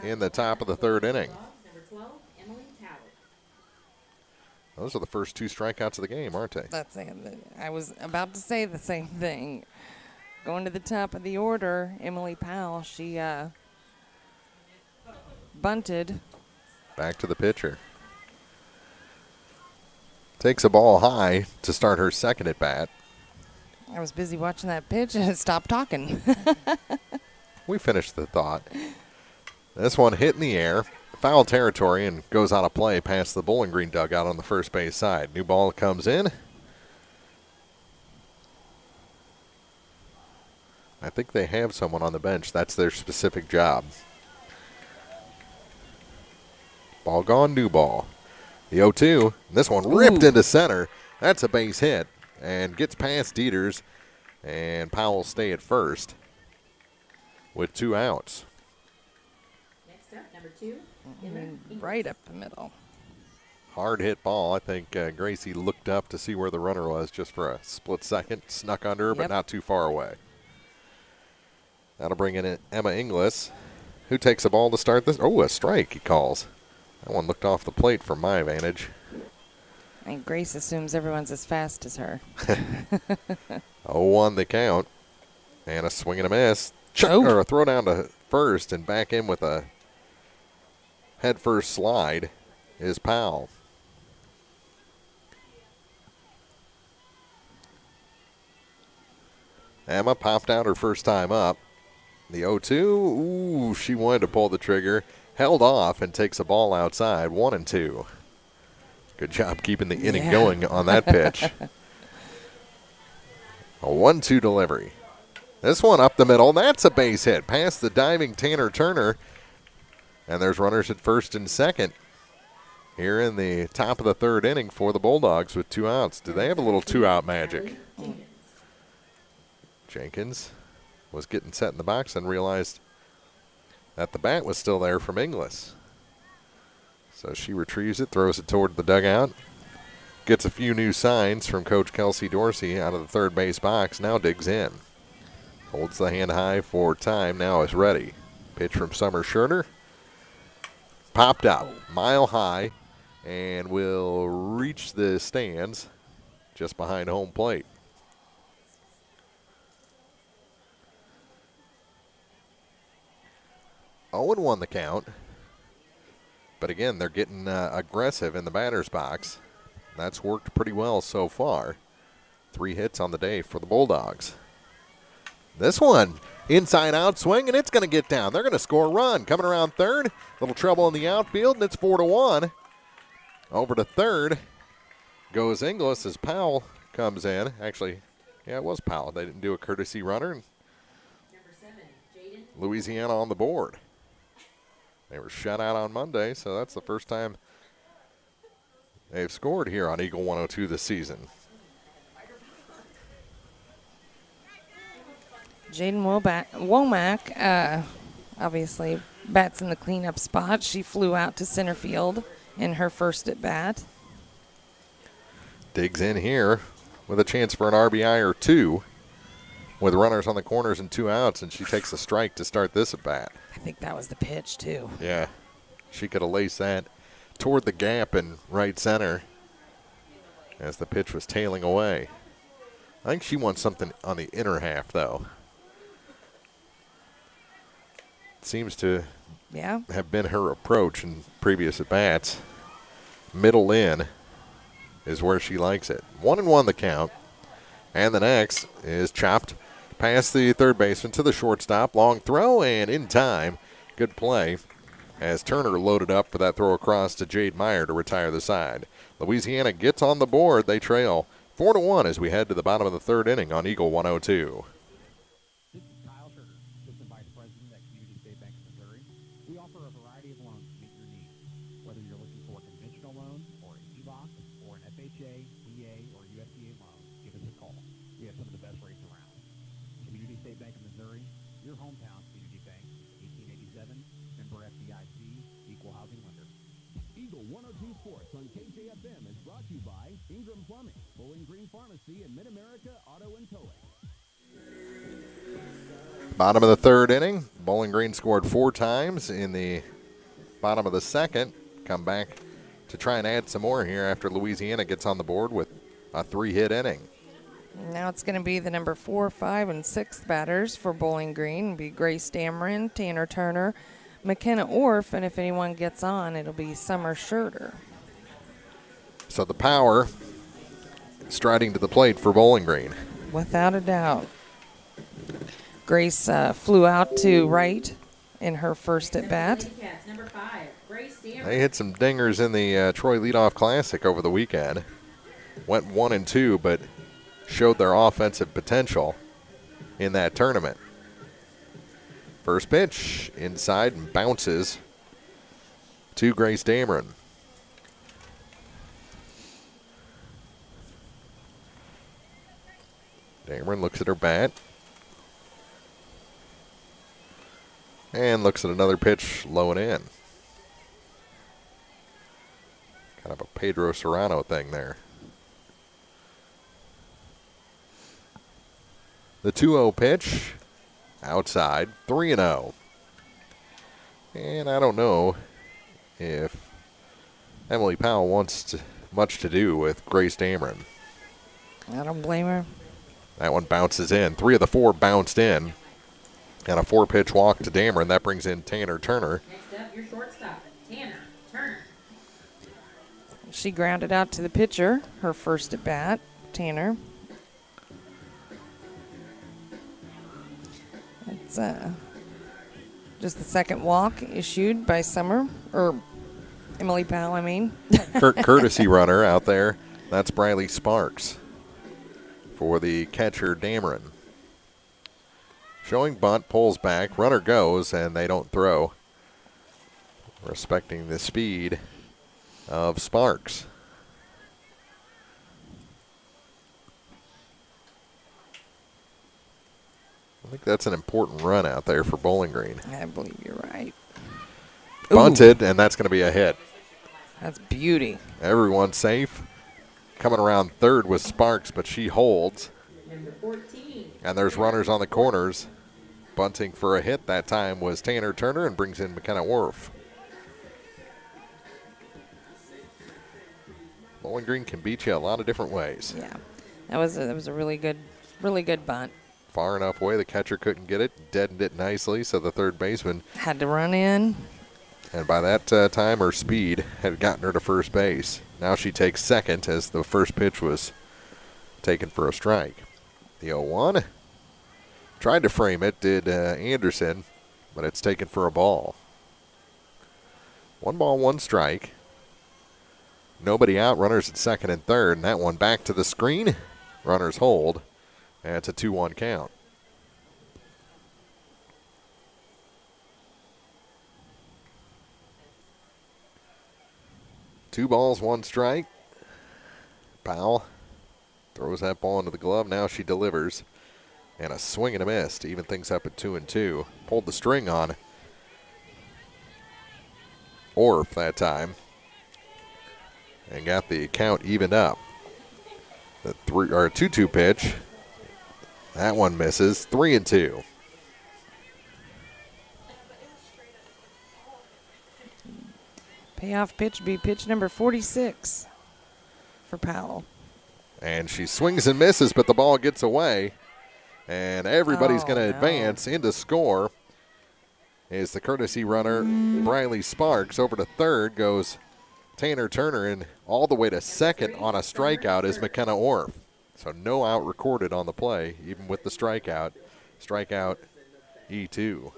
in the top of the third inning. Number 12, Emily Towers. Those are the first 2 strikeouts of the game, aren't they? That's it. I was about to say the same thing. Going to the top of the order, Emily Powell, she bunted. Back to the pitcher. Takes a ball high to start her second at bat. I was busy watching that pitch and stopped talking. We finished the thought. This one hit in the air, foul territory, and goes out of play past the Bowling Green dugout on the first base side. New ball comes in. I think they have someone on the bench. That's their specific job. Ball gone, new ball. The 0-2. This one ripped into center. That's a base hit. And gets past Dieters. And Powell stay at first with 2 outs. Next up, number 2, Emma Right up the middle. Hard hit ball. I think Gracie looked up to see where the runner was just for a split second. Snuck under her, but not too far away. That'll bring in Emma Inglis, who takes a ball to start this. Oh, a strike, he calls. That one looked off the plate from my vantage. And Grace assumes everyone's as fast as her. 0-1 the count. And a swing and a miss. Or a throw down to first and back in with a head first slide is Powell. Emma popped out her first time up. The 0-2, ooh, she wanted to pull the trigger. Held off and takes a ball outside, 1-2. Good job keeping the inning going on that pitch. A 1-2 delivery. This one up the middle, that's a base hit. Past the diving Tanner Turner. And there's runners at first and second here in the top of the third inning for the Bulldogs with 2 outs. Do they have a little 2-out magic? Jenkins was getting set in the box and realized that the bat was still there from Inglis. So she retrieves it, throws it toward the dugout. Gets a few new signs from Coach Kelsey Dorsey out of the third base box. Now digs in. Holds the hand high for time. Now is ready. Pitch from Summer Scherner. Popped up. Mile high. And will reach the stands just behind home plate. Owen won the count. But again, they're getting aggressive in the batter's box. That's worked pretty well so far. 3 hits on the day for the Bulldogs. This one, inside out swing, and it's going to get down. They're going to score a run. Coming around third, little trouble in the outfield, and it's 4-1. Over to third goes Inglis as Powell comes in. Actually, yeah, it was Powell. They didn't do a courtesy runner. Number 7, Jade. Louisiana on the board. They were shut out on Monday, so that's the first time they've scored here on Eagle 102 this season. Jaden Womack, obviously, bats in the cleanup spot. She flew out to center field in her first at bat. Digs in here with a chance for an RBI or 2 with runners on the corners and 2 outs, and she takes a strike to start this at bat. I think that was the pitch, too. Yeah, she could have laced that toward the gap in right center. as the pitch was tailing away. I think she wants something on the inner half, though. Seems to have been her approach in previous at-bats. Middle in is where she likes it. 1-1 the count. And the next is chopped past the third baseman to the shortstop. Long throw and in time. Good play as Turner loaded up for that throw across to Jade Meyer to retire the side. Louisiana gets on the board. They trail 4-1 as we head to the bottom of the third inning on Eagle 102. We offer a variety of loans to meet your needs. Whether you're looking for a conventional loan or an HELOC or an FHA, VA, or USDA loan, give us a call. We have some of the best rates around. Community State Bank of Missouri, your hometown community bank, 1887, member FDIC, equal housing lender. Eagle 102 Sports on KJFM is brought to you by Ingram Plumbing, Bowling Green Pharmacy, and Mid-America Auto and Towing. Bottom of the third inning. Bowling Green scored 4 times in the bottom of the second. Come back to try and add some more here after Louisiana gets on the board with a 3-hit inning. Now it's going to be the number 4, 5, and 6 batters for Bowling Green. It'll be Grace Dameron, Tanner Turner, McKenna Orff, and if anyone gets on, it'll be Summer Schurter. So the power striding to the plate for Bowling Green. Without a doubt. Grace flew out to right in her first at-bat. They hit some dingers in the Troy Leadoff Classic over the weekend. Went 1-2, but showed their offensive potential in that tournament. First pitch inside and bounces to Grace Dameron. Dameron looks at her bat. And looks at another pitch low and in. Kind of a Pedro Serrano thing there. The 2-0 pitch. Outside. 3-0. And I don't know if Emily Powell wants much to do with Grace Dameron. I don't blame her. That one bounces in. 3 of the 4 bounced in. And a 4-pitch walk to Dameron. That brings in Tanner Turner. Next up, your shortstop, Tanner Turner. She grounded out to the pitcher, her first at bat, Tanner. It's just the second walk issued by Summer, or Emily Powell, I mean. Courtesy runner out there. That's Briley Sparks for the catcher, Dameron. Showing bunt, pulls back, runner goes, and they don't throw. Respecting the speed of Sparks. I think that's an important run out there for Bowling Green. I believe you're right. Bunted, and that's going to be a hit. That's beauty. Everyone safe. Coming around third was Sparks, but she holds. Number 14. And there's runners on the corners. Bunting for a hit that time was Tanner Turner and brings in McKenna Orff. Bowling Green can beat you a lot of different ways. Yeah, that was a really good bunt. Far enough away, the catcher couldn't get it, deadened it nicely, so the third baseman had to run in. And by that time, her speed had gotten her to first base. Now she takes second as the first pitch was taken for a strike. The 0-1. Tried to frame it, did Anderson, but it's taken for a ball. 1 ball, 1 strike. Nobody out, runners at second and third, and that one back to the screen. Runners hold, and it's a 2-1 count. Two balls, 1 strike. Powell throws that ball into the glove. Now she delivers. And a swing and a miss to even things up at 2-2. Pulled the string on Orff that time. And got the count evened up. The 2-2 pitch. That one misses. 3-2. Payoff pitch would be pitch number 46 for Powell. And she swings and misses, but the ball gets away. And everybody's going to advance into score. Is the courtesy runner, Briley Sparks. Over to third goes Tanner Turner, and all the way to second on a strikeout is McKenna Orff. So no out recorded on the play, even with the strikeout. Strikeout E2.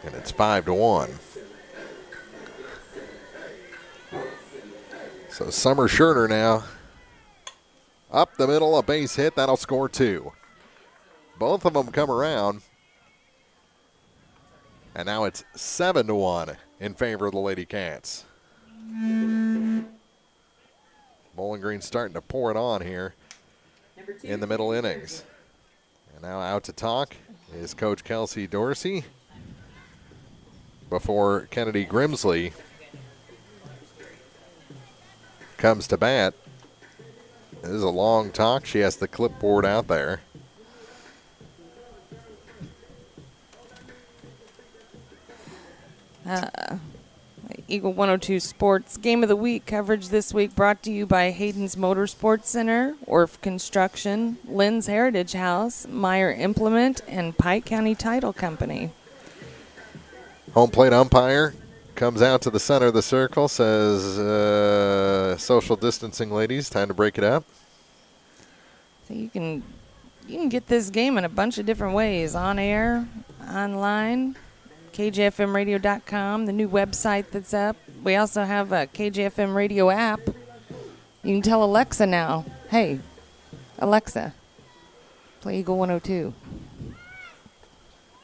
And it's 5-1. So Summer Scherner now up the middle, a base hit. That'll score 2. Both of them come around. And now it's 7-1 in favor of the Lady Cats. Bowling Green starting to pour it on here in the middle innings. And now out to talk is Coach Kelsey Dorsey before Kennedy Grimsley comes to bat. This is a long talk. She has the clipboard out there. Eagle 102 Sports Game of the Week coverage this week brought to you by Hayden's Motorsports Center, Orff Construction, Lynn's Heritage House, Meyer Implement, and Pike County Title Company. Home plate umpire comes out to the center of the circle, says, social distancing, ladies, time to break it up. So you can get this game in a bunch of different ways, on air, online, KJFMradio.com, the new website that's up. We also have a KJFM radio app. You can tell Alexa now, hey, Alexa, play Eagle 102.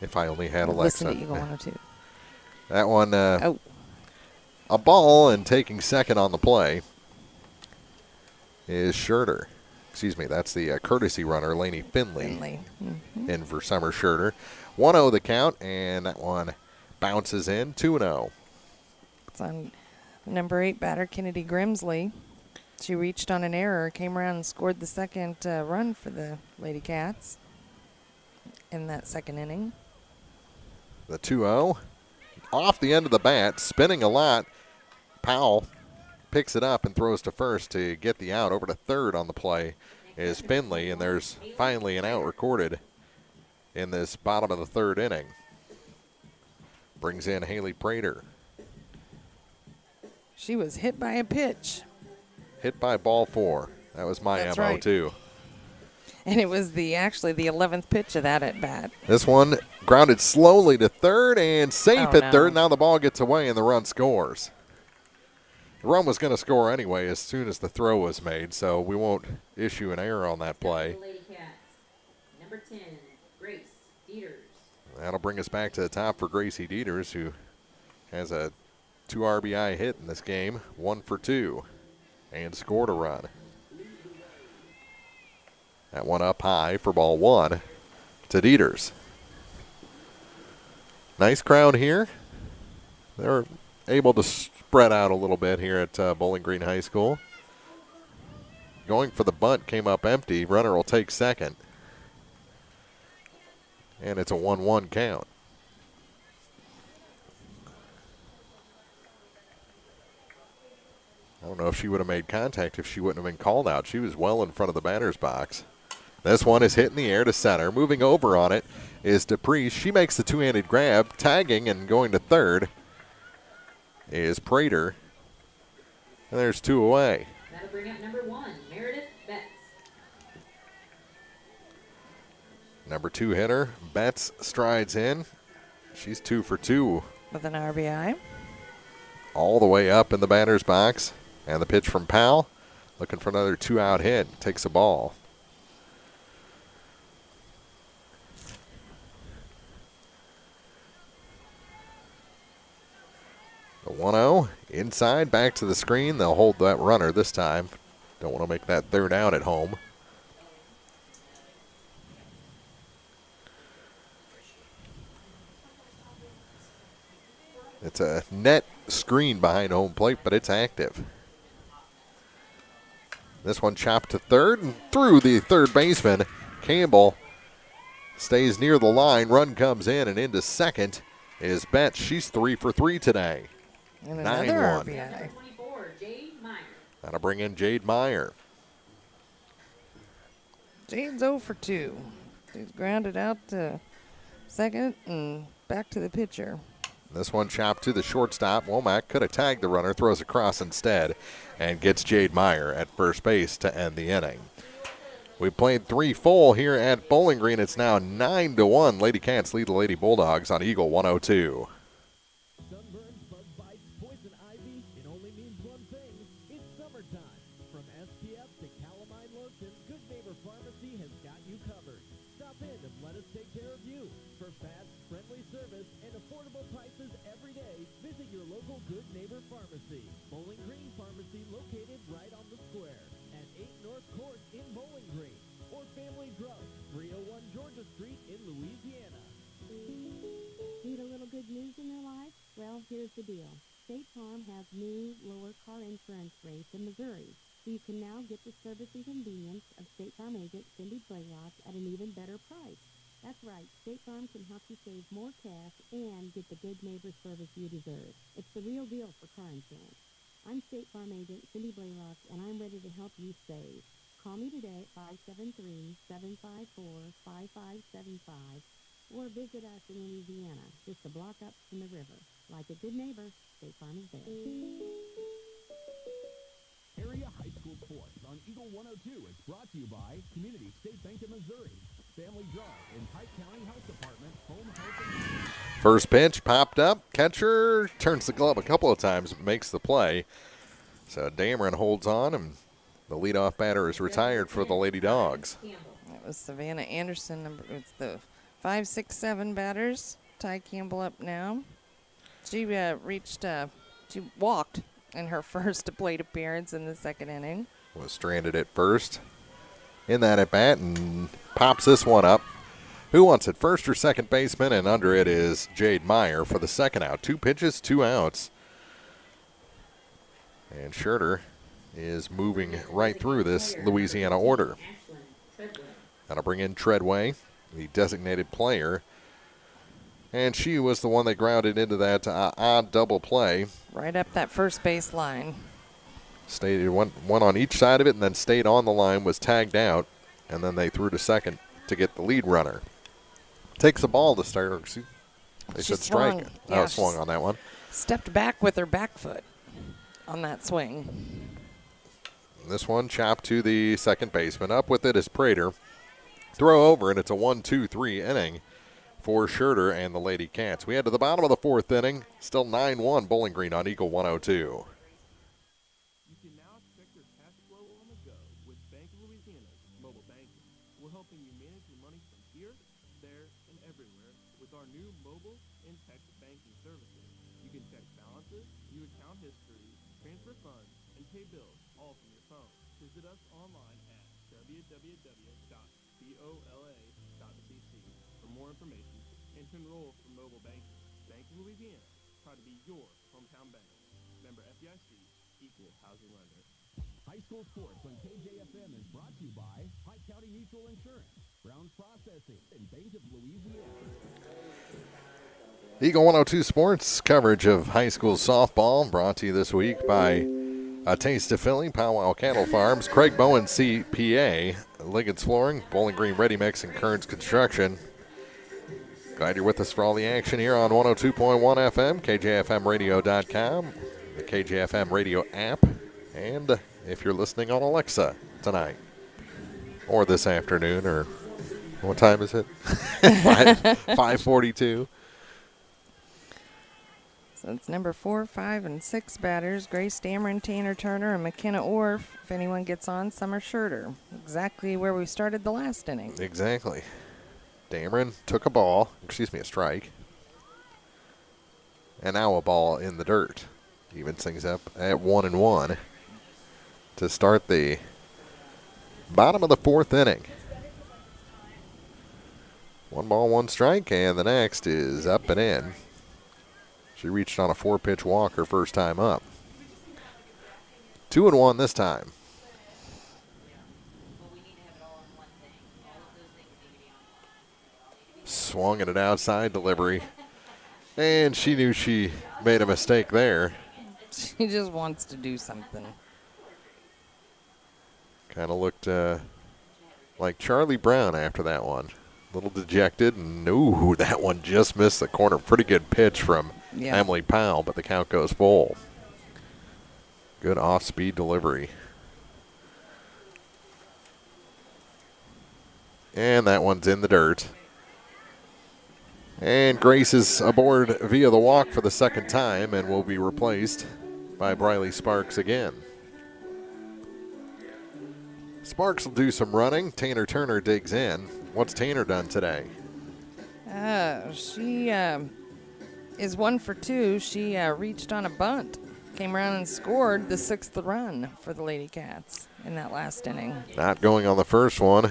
If I only had Alexa. Listen to Eagle 102. That one, a ball, and taking second on the play is Scherter. Excuse me, that's the courtesy runner, Lainey Finley. In for Summer Scherter. 1-0 the count, and that one bounces in, 2-0. It's on number 8 batter, Kennedy Grimsley. She reached on an error, came around and scored the second run for the Lady Cats in that second inning. The 2-0. Off the end of the bat, spinning a lot. Powell picks it up and throws to first to get the out. Over to third on the play is Finley, and there's finally an out recorded in this bottom of the third inning. Brings in Haley Prater. She was hit by a pitch. Hit by ball 4. That was my That's MO right. too. And it was actually the 11th pitch of that at bat. This one grounded slowly to third and safe Oh, at no. third. Now the ball gets away and the run scores. The run was going to score anyway as soon as the throw was made, so we won't issue an error on that play. Number 10, Grace Dieters. That'll bring us back to the top for Gracie Dieters, who has a 2 RBI hit in this game, 1 for 2, and scored a run. That one up high for ball 1 to Dieters. Nice crowd here. They're able to spread out a little bit here at Bowling Green High School. Going for the bunt, came up empty. Runner will take second. And it's a 1-1 count. I don't know if she would have made contact if she wouldn't have been called out. She was well in front of the batter's box. This one is hit in the air to center. Moving over on it is Dupree. She makes the two-handed grab. Tagging and going to third is Prater. And there's 2 away. That'll bring up number 1, Meredith Betts. Number 2 hitter, Betts strides in. She's 2 for 2. With an RBI. All the way up in the batter's box. And the pitch from Powell. Looking for another 2-out hit. Takes a ball. The 1-0 inside, back to the screen. They'll hold that runner this time. Don't want to make that third out at home. It's a net screen behind home plate, but it's active. This one chopped to third and through the third baseman. Campbell stays near the line. Run comes in, and into second is Betts. She's 3 for 3 today. And another 9-1. RBI. That'll bring in Jade Meyer. Jade's 0 for 2. She's grounded out to second and back to the pitcher. This one chopped to the shortstop. Womack could have tagged the runner, throws across instead, and gets Jade Meyer at first base to end the inning. We played 3 full here at Bowling Green. It's now 9-1. LadyCats lead the Lady Bulldogs on Eagle 102. Sunburns, bug bites, poison ivy, it only means one thing. It's summertime. From SPF to calamine lotion, Good Neighbor Pharmacy has got you covered. Stop in and let us take care of you. For fast, friendly service and affordable prices every day, visit your local Good Neighbor Pharmacy. Bowling Green Pharmacy, located right on the square at 8 North Court in Bowling Green. Or Family Drugs, 301 Georgia Street in Louisiana. Need a little good news in your life? Well, here's the deal. State Farm has new, lower car insurance rates in Missouri, so you can now get the service and convenience of State Farm agent Cindy Blaylock at an even better price. That's right, State Farm can help you save more cash and get the good neighbor service you deserve. It's the real deal for car insurance. I'm State Farm agent Cindy Blaylock, and I'm ready to help you save. Call me today at 573-754-5575 or visit us in Louisiana, just a block up from the river. Like a good neighbor, State Farm is there. Area High School Sports on Eagle 102 is brought to you by Community State Bank of Missouri, Family Drug, and Pike County Health Department, Home Health and First pitch popped up. Catcher turns the glove a couple of times, makes the play. So Dameron holds on, and the leadoff batter is retired for the Lady Dogs. That was Savannah Anderson. It's the 5, 6, 7 batters. Ty Campbell up now. She she walked in her first plate appearance in the second inning. Was stranded at first in that at bat and pops this one up. Who wants it, first or second baseman? And under it is Jade Meyer for the second out. 2 pitches, 2 outs. And Scherter is moving right through this Louisiana order. That'll bring in Treadway, the designated player. And she was the one that grounded into that odd double play. Right up that first base line. Stayed one on each side of it and then stayed on the line, was tagged out, and then they threw to second to get the lead runner. Takes the ball to start. They said strike. Yeah, swung on that one. Stepped back with her back foot on that swing. This one chopped to the second baseman. Up with it is Prater. Throw over, and it's a 1-2-3 inning for Scherter and the Lady Cats. We head to the bottom of the 4th inning. Still 9-1 Bowling Green on Eagle 102. You can now check your cash flow on the go with Bank of Louisiana's mobile banking. We're helping you manage your money from here, there, and everywhere with our new mobile and text banking services. You can check balances, view account history, transfer funds, and pay bills all from your phone. Visit us online at www.bola.cc for more information and to enroll for mobile banking. Bank of Louisiana, proud to be your hometown bank. Member FDIC, equal housing lender. High School Sports on KJFM is brought to you by Pike County Mutual Insurance, Brown's Processing, and Bank of Louisiana. Eagle 102 Sports coverage of high school softball brought to you this week by A Taste of Philly, Powwow Cattle Farms, Craig Bowen CPA, Liggett's Flooring, Bowling Green Ready Mix, and Kearns Construction. Glad you're with us for all the action here on 102.1 FM, KJFMradio.com, the KJFM radio app, and if you're listening on Alexa tonight or this afternoon, or what time is it? 5:42. So it's number 4, 5, and 6 batters. Grace Dameron, Tanner Turner, and McKenna Orff. If anyone gets on, Summer Scherter. Exactly where we started the last inning. Exactly. Dameron took a strike. And now a ball in the dirt. Evens things up at 1-1 to start the bottom of the 4th inning. 1 ball, 1 strike, and the next is up and in. She reached on a 4-pitch walk her first time up. 2-1 this time. Swung at an outside delivery. And she knew she made a mistake there. She just wants to do something. Kind of looked like Charlie Brown after that one. A little dejected, and ooh, that one just missed the corner. Pretty good pitch from Emily Powell, but the count goes full. Good off-speed delivery. And that one's in the dirt. And Grace is aboard via the walk for the second time and will be replaced by Briley Sparks again. Sparks will do some running. Tanner Turner digs in. What's Tanner done today? She is 1 for 2. She reached on a bunt, came around and scored the 6th run for the LadyCats in that last inning. Not going on the first one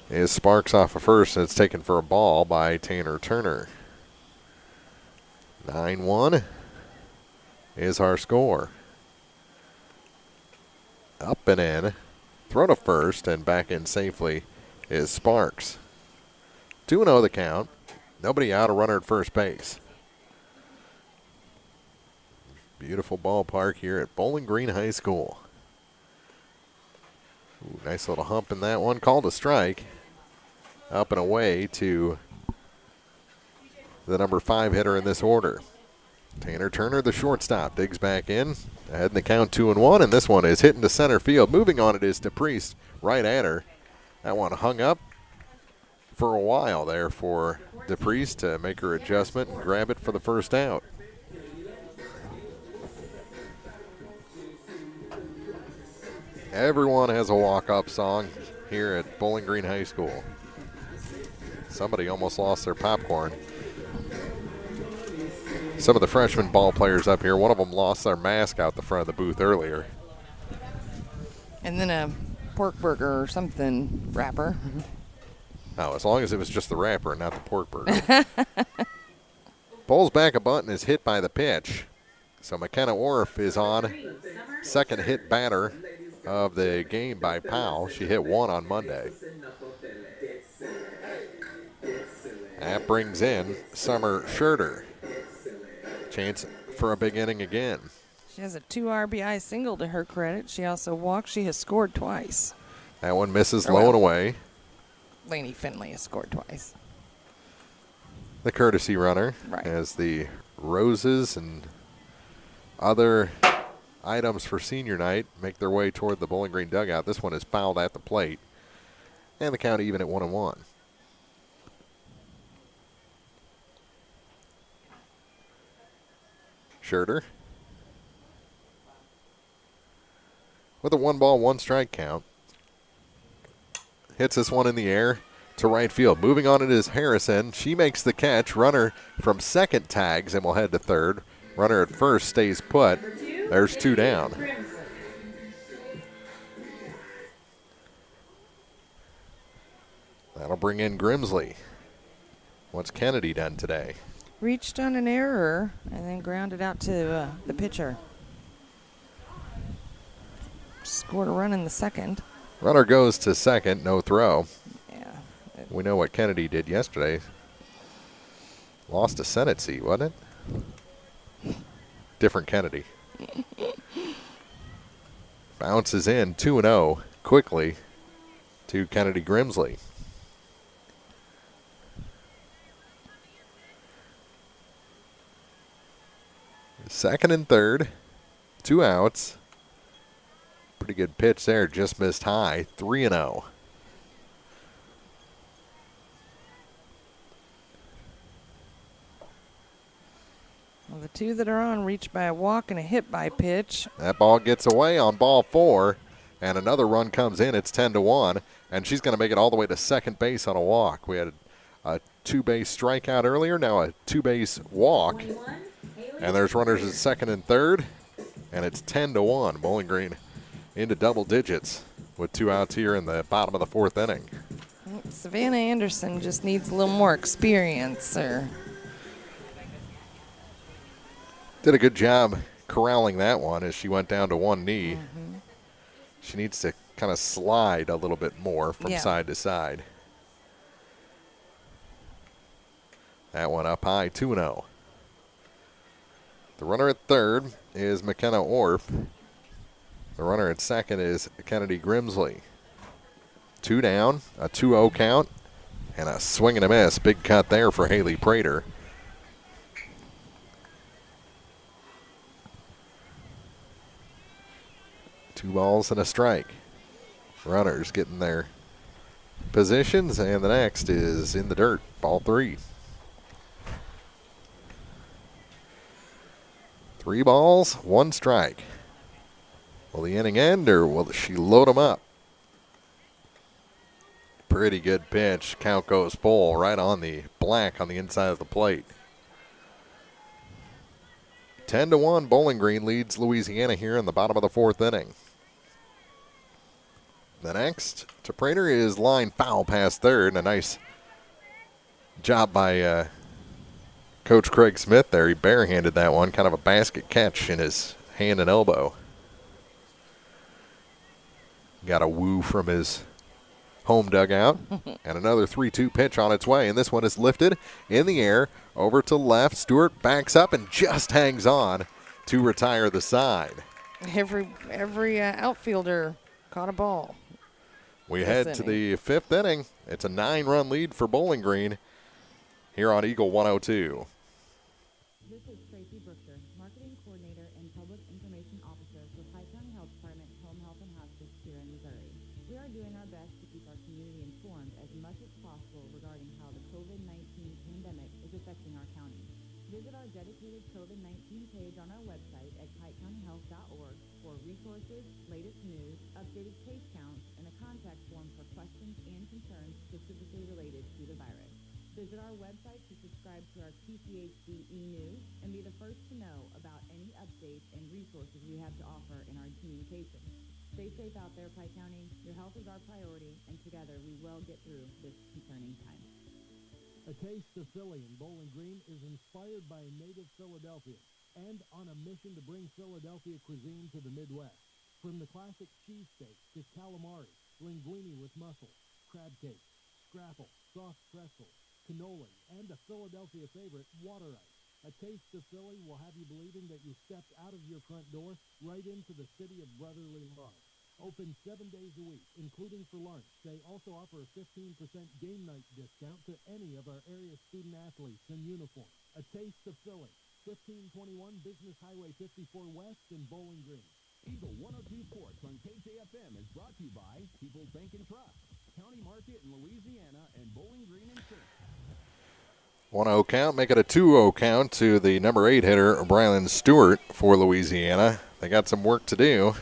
is Sparks off of first, and it's taken for a ball by Tanner Turner. 9-1 is our score. Up and in. Throw to first and back in safely is Sparks. 2-0 the count. Nobody out, a runner at first base. Beautiful ballpark here at Bowling Green High School. Ooh, nice little hump in that one. Called a strike. Up and away to the number 5 hitter in this order. Tanner Turner, the shortstop, digs back in. Ahead in the count 2-1, and this one is hit into center field. Moving on it is DePriest, right at her. That one hung up for a while there for DePriest to make her adjustment and grab it for the first out. Everyone has a walk-up song here at Bowling Green High School. Somebody almost lost their popcorn. Some of the freshman ball players up here, one of them lost their mask out the front of the booth earlier. And then a pork burger or something wrapper. Oh, as long as it was just the wrapper and not the pork burger. Pulls back a bunt and is hit by the pitch. So McKenna Orff is on. Second hit batter of the game by Powell. She hit 1 on Monday. That brings in Summer Scherter. Chance for a big inning again. She has a 2 RBI single to her credit. She also walked. She has scored twice. That one misses low and away. Lainey Finley has scored twice. The courtesy runner, right, as the roses and other items for senior night make their way toward the Bowling Green dugout. This one is fouled at the plate. And the count even at 1-1. Scherter with a 1-ball, 1-strike count. Hits this one in the air to right field. Moving on it is Harrison. She makes the catch. Runner from second tags and will head to third. Runner at first stays put. There's 2 down. That'll bring in Grimsley. What's Kennedy done today? Reached on an error and then grounded out to the pitcher. Scored a run in the second. Runner goes to second, no throw. Yeah. We know what Kennedy did yesterday. Lost a Senate seat, wasn't it? Different Kennedy. Bounces in 2-0 quickly to Kennedy Grimsley. Second and third, 2 outs. Pretty good pitch there, just missed high, 3-0. Well, the 2 that are on reached by a walk and a hit by pitch. That ball gets away on ball 4, and another run comes in. It's 10-1, and she's going to make it all the way to second base on a walk. We had a 2-base strikeout earlier, now a 2-base walk. And there's runners at second and third, and it's 10-1. Bowling Green into double digits with 2 outs here in the bottom of the 4th inning. Savannah Anderson just needs a little more experience there. Did a good job corralling that one as she went down to one knee. Mm-hmm. She needs to kind of slide a little bit more from side to side. That one up high, 2-0. The runner at third is McKenna Orff. The runner at second is Kennedy Grimsley. 2 down, a 2-0 count, and a swing and a miss. Big cut there for Haley Prater. Two balls and a strike. Runners getting their positions, and the next is in the dirt. Ball 3. 3 balls, 1 strike. Will the inning end, or will she load them up? Pretty good pitch. Count goes full right on the black on the inside of the plate. 10-1, Bowling Green leads Louisiana here in the bottom of the 4th inning. The next to Prater is line foul past third. And a nice job by Coach Craig Smith there. He barehanded that one, kind of a basket catch in his hand and elbow. Got a woo from his home dugout. And another 3-2 pitch on its way. And this one is lifted in the air over to left. Stewart backs up and just hangs on to retire the side. Every outfielder caught a ball. We head to the 5th inning. It's a 9-run lead for Bowling Green here on Eagle 102. This is Tracy Brookshire, Marketing Coordinator and Public Information Officer with Pike County Health Department Home Health and Hospice here in Missouri. We are doing our best to keep our community informed as much as possible regarding how the COVID-19 pandemic is affecting our county. Visit our dedicated COVID-19 page on our website at pikecountyhealth.org for resources, latest news, updated case counts, and a contact form for questions and concerns specifically related to the virus. Visit our website to subscribe to our PCHD e-news and be the first to know about any updates and resources we have to offer in our communication. Stay safe out there, Pike County. Your health is our priority, and together we will get through this concerning time. A Taste of Philly in Bowling Green is inspired by native Philadelphia and on a mission to bring Philadelphia cuisine to the Midwest. From the classic cheesesteak to calamari, linguine with mussels, crab cakes, scrapple, soft pretzels, cannoli, and a Philadelphia favorite, water ice. A Taste of Philly will have you believing that you stepped out of your front door right into the city of brotherly love. Open 7 days a week, including for lunch. They also offer a 15% game night discount to any of our area student athletes in uniform. A Taste of Philly, 1521 Business Highway 54 West in Bowling Green. Eagle 102 Sports on KJFM is brought to you by People's Bank and Trust, County Market in Louisiana, and Bowling Green Insurance. 1-0 count, make it a 2-0 count to the number 8 hitter, Brylan Stewart for Louisiana. They got some work to do.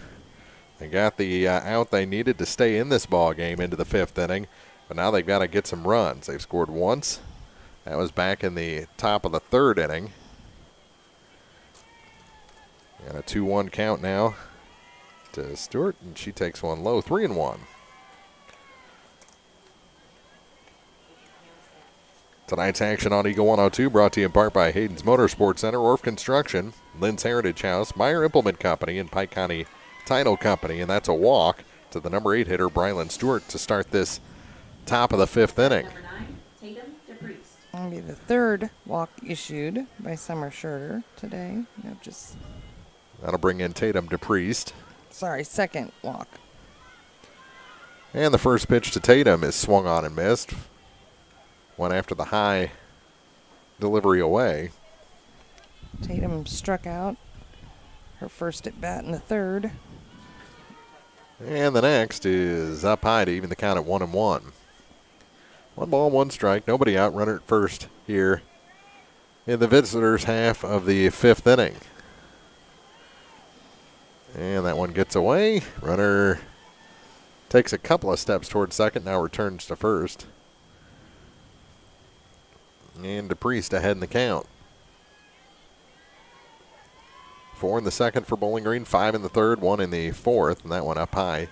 They got the out they needed to stay in this ball game into the 5th inning, but now they've got to get some runs. They've scored once. That was back in the top of the 3rd inning. And a 2-1 count now to Stewart, and she takes one low, 3-1. Tonight's action on Eagle 102 brought to you in part by Hayden's Motorsports Center, Orff Construction, Lynn's Heritage House, Meyer Implement Company, and Pike County Title Company. And that's a walk to the number 8 hitter, Brylan Stewart, to start this top of the 5th inning. Number 9, Tatum DePriest. That'll be the 3rd walk issued by Summer Schroeder today. No, just that'll bring in Tatum DePriest. Sorry, 2nd walk. And the first pitch to Tatum is swung on and missed. Went after the high delivery away. Tatum struck out her first at bat in the 3rd. And the next is up high to even the count at 1-1. 1 ball, 1 strike. Nobody out. Runner at first here in the visitors' half of the 5th inning. And that one gets away. Runner takes a couple of steps towards second, now returns to first. And DePriest ahead in the count. 4 in the 2nd for Bowling Green, 5 in the 3rd, 1 in the 4th, and that one up high.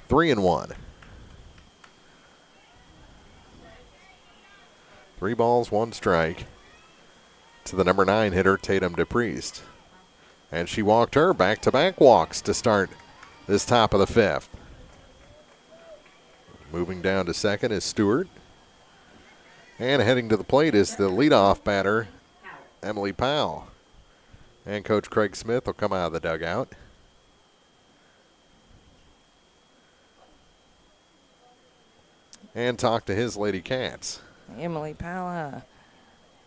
3-1. 3 balls, 1 strike to the number 9 hitter, Tatum DePriest. And she walked her back-to-back walks to start this top of the 5th. Moving down to second is Stewart. And heading to the plate is the leadoff batter, Emily Powell. And Coach Craig Smith will come out of the dugout. and talk to his Lady Cats. Emily Powell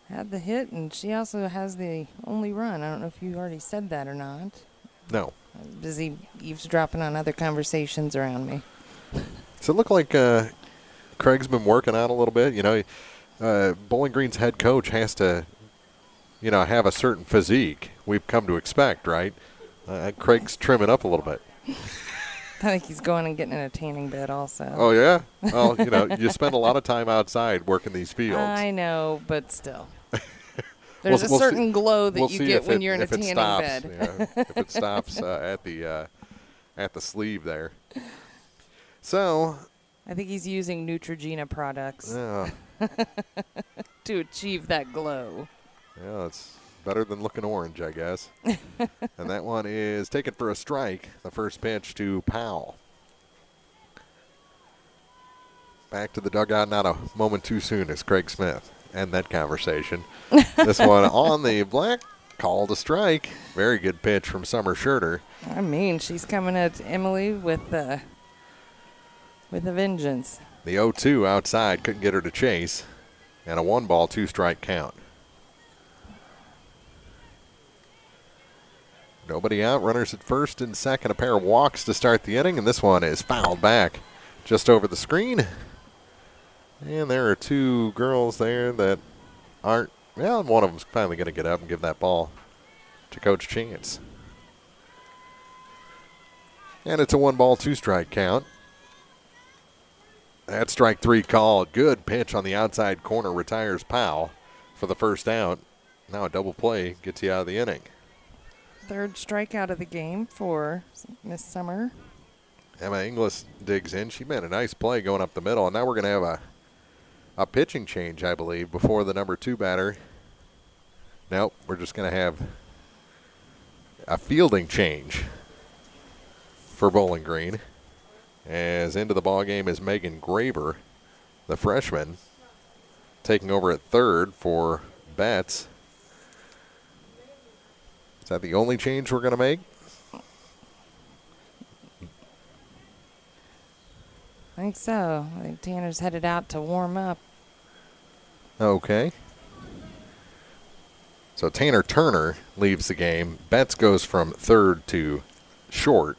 had the hit, and she also has the only run. I don't know if you already said that or not. No. I was busy eavesdropping on other conversations around me. So it looked like Craig's been working out a little bit. You know, Bowling Green's head coach has to, you know, have a certain physique we've come to expect, right? Craig's trimming up a little bit. I think he's going and getting in a tanning bed also. Oh, yeah? Well, you know, you spend a lot of time outside working these fields. I know, but still. There's a certain glow that you get when you're in a tanning bed. Yeah, if it stops at the sleeve there. So I think he's using Neutrogena products to achieve that glow. Yeah, it's better than looking orange, I guess. And that one is taken for a strike. The first pitch to Powell. Back to the dugout, not a moment too soon as Craig Smith end that conversation. This one on the black, called a strike. Very good pitch from Summer Schurter. I mean, she's coming at Emily with a vengeance. The 0-2 outside, couldn't get her to chase. And a 1-ball, 2-strike count. Nobody out, runners at first and second. A pair of walks to start the inning, and this one is fouled back just over the screen. And there are two girls there that aren't, well, one of them's finally going to get up and give that ball to Coach Chance. And it's a 1-ball, 2-strike count. That strike 3 called. Good pitch on the outside corner, retires Powell for the first out. Now a double play gets you out of the inning. Third strikeout of the game for Miss Summer. Emma Inglis digs in. She made a nice play going up the middle, and now we're going to have a pitching change, I believe, before the number 2 batter. Nope, we're just going to have a fielding change for Bowling Green. As into the ball game is Megan Graber, the freshman, taking over at third for Betts. Is that the only change we're going to make? I think so. I think Tanner's headed out to warm up. Okay. So Tanner Turner leaves the game. Betts goes from third to short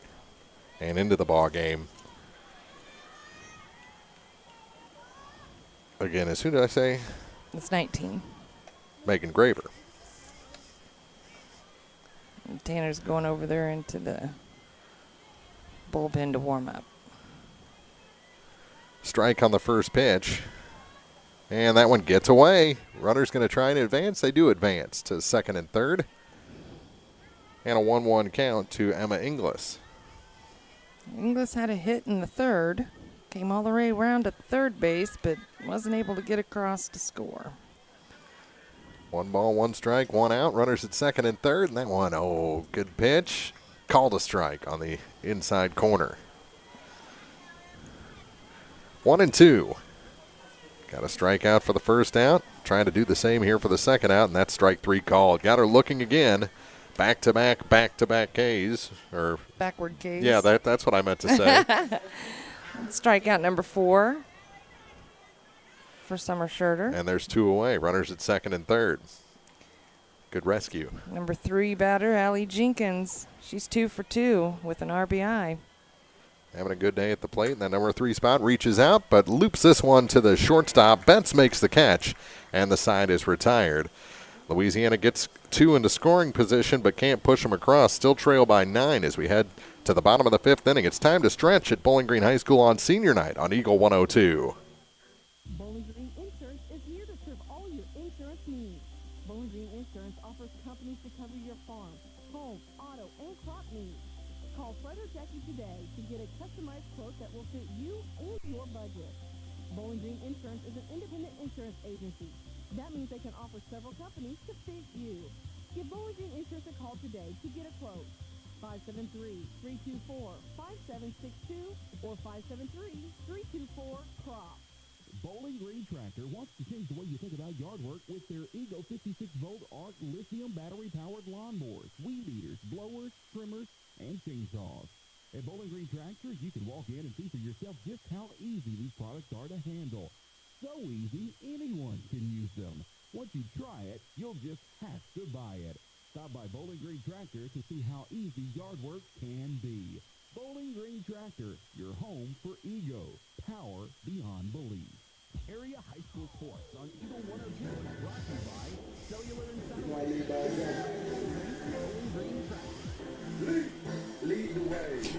and into the ball game. Again, as who did I say? It's 19. Megan Graber. And Tanner's going over there into the bullpen to warm up. Strike on the first pitch. And that one gets away. Runner's going to try and advance. They do advance to second and third. And a 1-1 count to Emma Inglis. Inglis had a hit in the third. Came all the way around to third base, but wasn't able to get across to score. 1 ball, 1 strike, 1 out. Runners at second and third. And that one, oh, good pitch. Called a strike on the inside corner. 1-2. Got a strikeout for the first out. Trying to do the same here for the second out, and that's strike 3 called. Got her looking again. Back-to-back Ks. Or backward Ks. Yeah, that's what I meant to say. Strikeout number 4 for Summer Schurter. And there's 2 away. Runners at second and third. Good rescue. Number 3 batter, Allie Jenkins. She's 2 for 2 with an RBI. Having a good day at the plate. And that number 3 spot reaches out, but loops this one to the shortstop. Betts makes the catch, and the side is retired. Louisiana gets 2 into scoring position, but can't push them across. Still trail by 9 as we head to the bottom of the 5th inning. It's time to stretch at Bowling Green High School on senior night on Eagle 102. Bowling Green Insurance is here to serve all your insurance needs. Bowling Green Insurance offers companies to cover your farm, home, auto, and crop needs. Call Fred or Jackie today to get a customized quote that will fit you and your budget. Bowling Green Insurance is an independent insurance agency. That means they can offer several companies to fit you. Give Bowling Green Insurance a call today to get a quote. 573-324-5762 or 573-324-CROP. Bowling Green Tractor wants to change the way you think about yard work with their Eagle 56-volt ARC lithium battery-powered lawnmowers, weed eaters, blowers, trimmers, and chainsaws. At Bowling Green Tractor, you can walk in and see for yourself just how easy these products are to handle. So easy, anyone can use them. Once you try it, you'll just have to buy it. Stop by Bowling Green Tractor to see how easy yard work can be. Bowling Green Tractor, your home for ego, power beyond belief. Area high school sports on Eagle 102 is brought to you by Cellular and Satellite.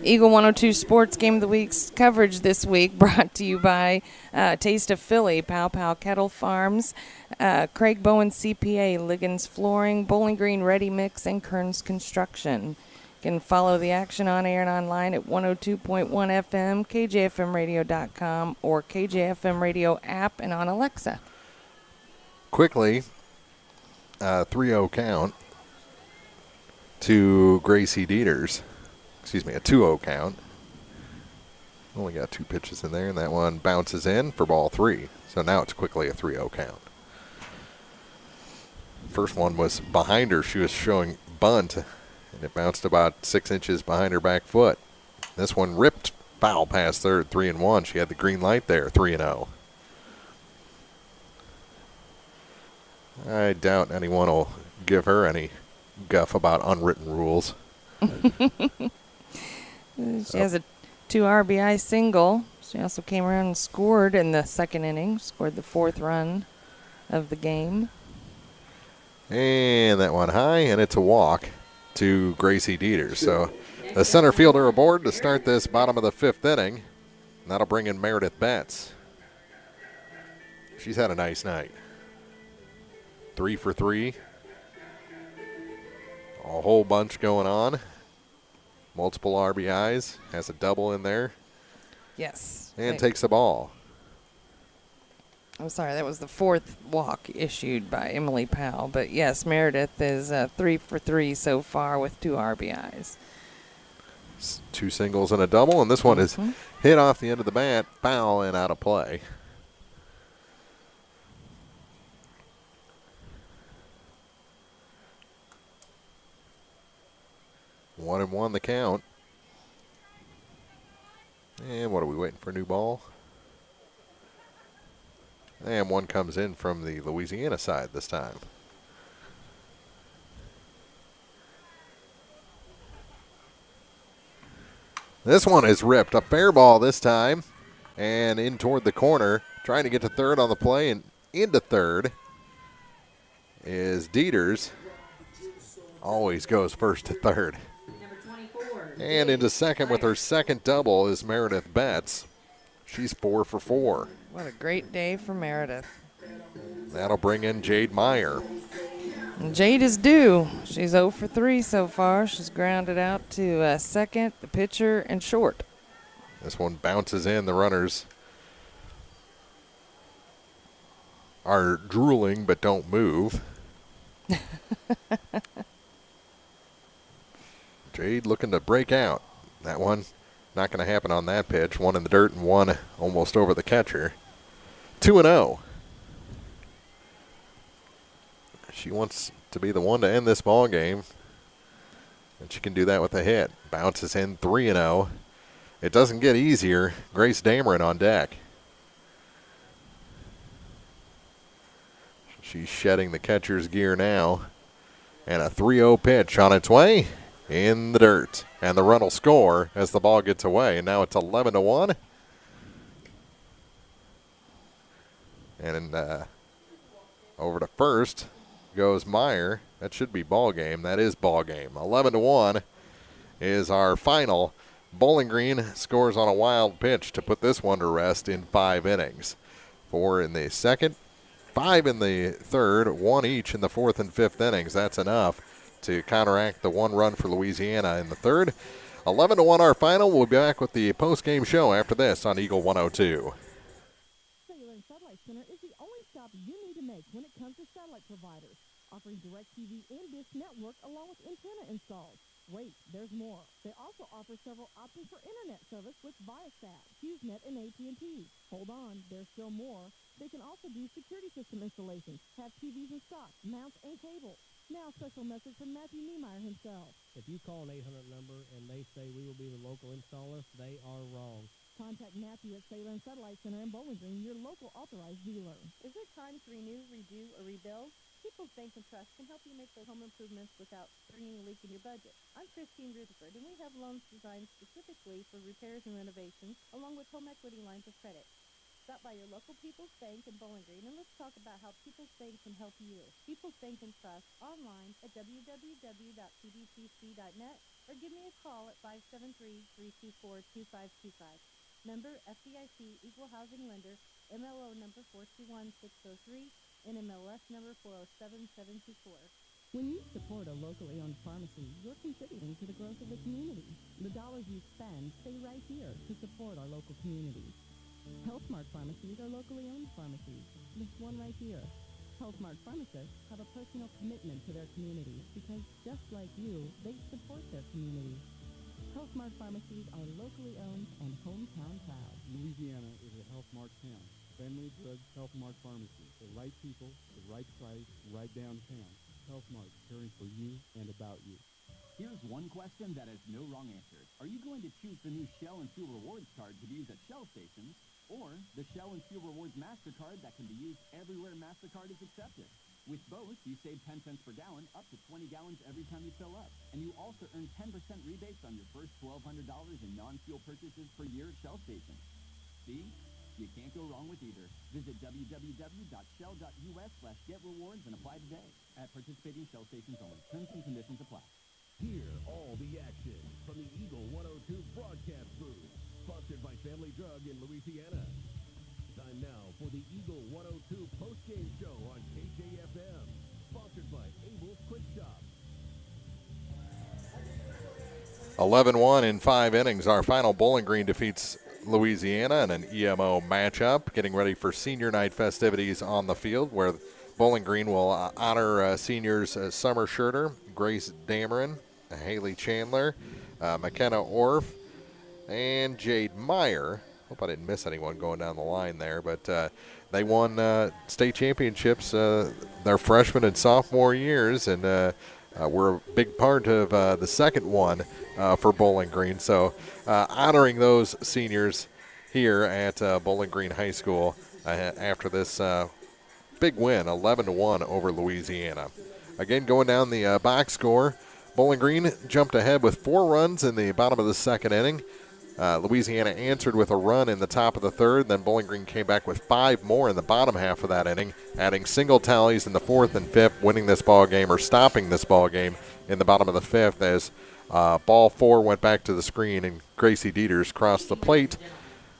Eagle 102 Sports Game of the Week's coverage this week brought to you by Taste of Philly, Pow Pow Kettle Farms, Craig Bowen CPA, Liggins Flooring, Bowling Green Ready Mix, and Kearns Construction. You can follow the action on air and online at 102.1 FM, KJFMradio.com, or KJFM Radio app and on Alexa. Quickly, 3-0 count to Gracie Dieters. Excuse me, a 2-0 count. Only got 2 pitches in there, and that one bounces in for ball 3. So now it's quickly a 3-0 count. First one was behind her. She was showing bunt, and it bounced about 6 inches behind her back foot. This one ripped foul past third, 3-1. She had the green light there, 3-0. I doubt anyone will give her any guff about unwritten rules. She has a 2 RBI single. She also came around and scored in the second inning, scored the 4th run of the game. And that one high, and it's a walk to Gracie Dieters. So the center fielder aboard to start this bottom of the 5th inning. And that'll bring in Meredith Betts. She's had a nice night. 3 for 3. A whole bunch going on. Multiple RBIs. Has a double in there. Yes. And takes the ball. I'm sorry, that was the 4th walk issued by Emily Powell. But yes, Meredith is 3 for 3 so far with 2 RBIs. 2 singles and a double, and this one is hit off the end of the bat, foul and out of play. One and one the count. And what are we waiting for, a new ball? And one comes in from the Louisiana side this time. This one is ripped. A fair ball this time. And in toward the corner. Trying to get to third on the play and into third is Dieters. Always goes first to third. And into second with her second double is Meredith Betts. She's 4 for 4. What a great day for Meredith. That'll bring in Jade Meyer. And Jade is due. She's 0 for 3 so far. She's grounded out to second, the pitcher, and short. This one bounces in. The runners are drooling but don't move. Jade looking to break out. That one not going to happen on that pitch. One in the dirt and one almost over the catcher. 2-0. She wants to be the one to end this ball game, and she can do that with a hit. Bounces in 3-0. It doesn't get easier. Grace Dameron on deck. She's shedding the catcher's gear now. And a 3-0 pitch on its way in the dirt. And the run will score as the ball gets away. And now it's 11-1. And over to first goes Meyer. That should be ball game. That is ball game. 11-1 is our final. Bowling Green scores on a wild pitch to put this one to rest in 5 innings. 4 in the second, 5 in the third, 1 each in the 4th and 5th innings. That's enough to counteract the 1 run for Louisiana in the third. 11-1 our final. We'll be back with the post-game show after this on Eagle 102. Cellular and Satellite Center is the only stop you need to make when it comes to satellite providers, offering DirecTV and Dish Network along with antenna installs. Wait, there's more. They also offer several options for internet service with Viasat, HughesNet, and AT&T. Hold on, there's still more. They can also do security system installations, have TVs in stock, mounts, and cables. Now, a special message from Matthew Niemeyer himself. If you call an 800 number and they say we will be the local installer, they are wrong. Contact Matthew at Sailor and Satellite Center in Bowling Green, your local authorized dealer. Is it time to renew, redo, or rebuild? People's Bank and Trust can help you make those home improvements without burning a leak in your budget. I'm Christine Rutherford, and we have loans designed specifically for repairs and renovations, along with home equity lines of credit. Stop by your local People's Bank in Bowling Green, and let's talk about how People's Bank can help you. People's Bank and Trust online at www.pbtc.net, or give me a call at 573-324-2525. Member FDIC Equal Housing Lender, MLO number 421603, NMLS number 407724. When you support a locally owned pharmacy, you're contributing to the growth of the community. The dollars you spend stay right here to support our local communities. HealthMart pharmacies are locally owned pharmacies. This one right here. HealthMart pharmacists have a personal commitment to their communities because, just like you, they support their communities. HealthMart pharmacies are locally owned and hometown proud. Louisiana is a HealthMart town. Family Drug HealthMart Pharmacy. The right people, the right price, right downtown. HealthMart, caring for you and about you. Here's one question that has no wrong answers. Are you going to choose the new Shell and Fuel Rewards card to be used at Shell stations, or the Shell and Fuel Rewards MasterCard that can be used everywhere MasterCard is accepted? With both, you save 10 cents per gallon, up to 20 gallons every time you fill up. And you also earn 10% rebates on your first $1,200 in non-fuel purchases per year at Shell stations. See? You can't go wrong with either. Visit www.shell.us/getrewards and apply today. At participating Shell stations only. Terms and conditions apply. Hear all the action from the Eagle 102 broadcast booth. Sponsored by Family Drug in Louisiana. Time now for the Eagle 102 postgame show on KJFM. Sponsored by Abel's Quick Shop. 11-1 in 5 innings. Our final. Bowling Green defeats Louisiana in an EMO matchup, getting ready for senior night festivities on the field, where Bowling Green will honor seniors Summer Schurter, Grace Dameron, Haley Chandler, McKenna Orff, and Jade Meyer. Hope I didn't miss anyone going down the line there, but they won state championships their freshman and sophomore years, and were a big part of the second one for Bowling Green. So honoring those seniors here at Bowling Green High School after this big win, 11-1 over Louisiana. Again, going down the box score, Bowling Green jumped ahead with 4 runs in the bottom of the second inning. Louisiana answered with a run in the top of the third. Then Bowling Green came back with 5 more in the bottom half of that inning, adding single tallies in the 4th and 5th, winning this ball game or stopping this ball game in the bottom of the 5th as ball 4 went back to the screen and Gracie Dieters crossed the plate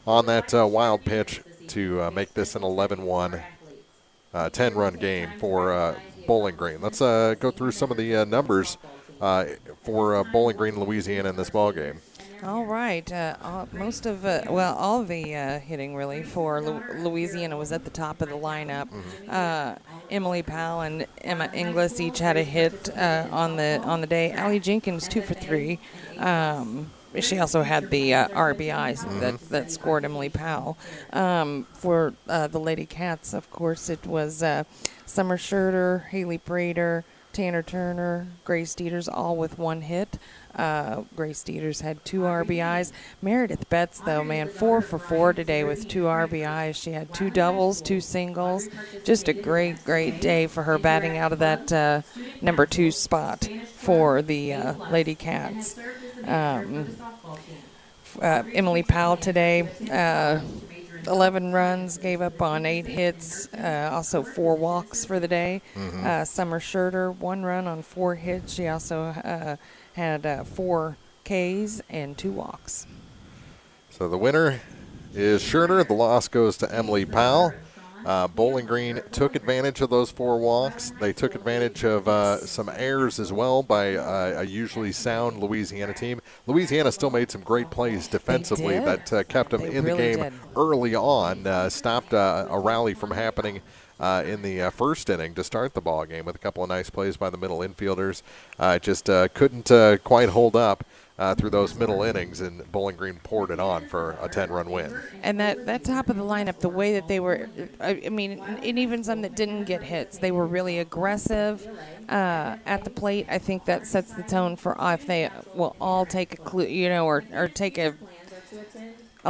on that wild pitch to make this an 11-1 10-run game for Bowling Green. Let's go through some of the numbers for Bowling Green, Louisiana in this ball game. All right. All of the hitting really for Louisiana was at the top of the lineup. Emily Powell and Emma Inglis each had a hit on the day. Allie Jenkins 2 for 3. She also had the RBIs that scored Emily Powell. For the LadyCats, of course, it was Summer Schurter, Haley Prater, Tanner Turner, Grace Dieters, all with 1 hit. Grace Dieters had 2 RBIs. Meredith Betts, though, man, 4 for 4 today with 2 RBIs. She had 2 doubles, 2 singles. Just a great, great day for her batting out of that number 2 spot for the LadyCats. Emily Powell today, 11 runs, gave up on 8 hits, also 4 walks for the day. Summer Schurter, 1 run on 4 hits. She also had 4 Ks and 2 walks. So the winner is Schurter. The loss goes to Emily Powell. Bowling Green took advantage of those 4 walks. They took advantage of some errors as well by a usually sound Louisiana team. Louisiana still made some great plays defensively that kept them in the game early on, stopped a rally from happening in the first inning to start the ball game with a couple of nice plays by the middle infielders. Just couldn't quite hold up through those middle innings, and Bowling Green poured it on for a 10-run win. And that top of the lineup, the way that they were, I mean, and even some that didn't get hits, they were really aggressive at the plate. I think that sets the tone for if they will all take a clue, or take a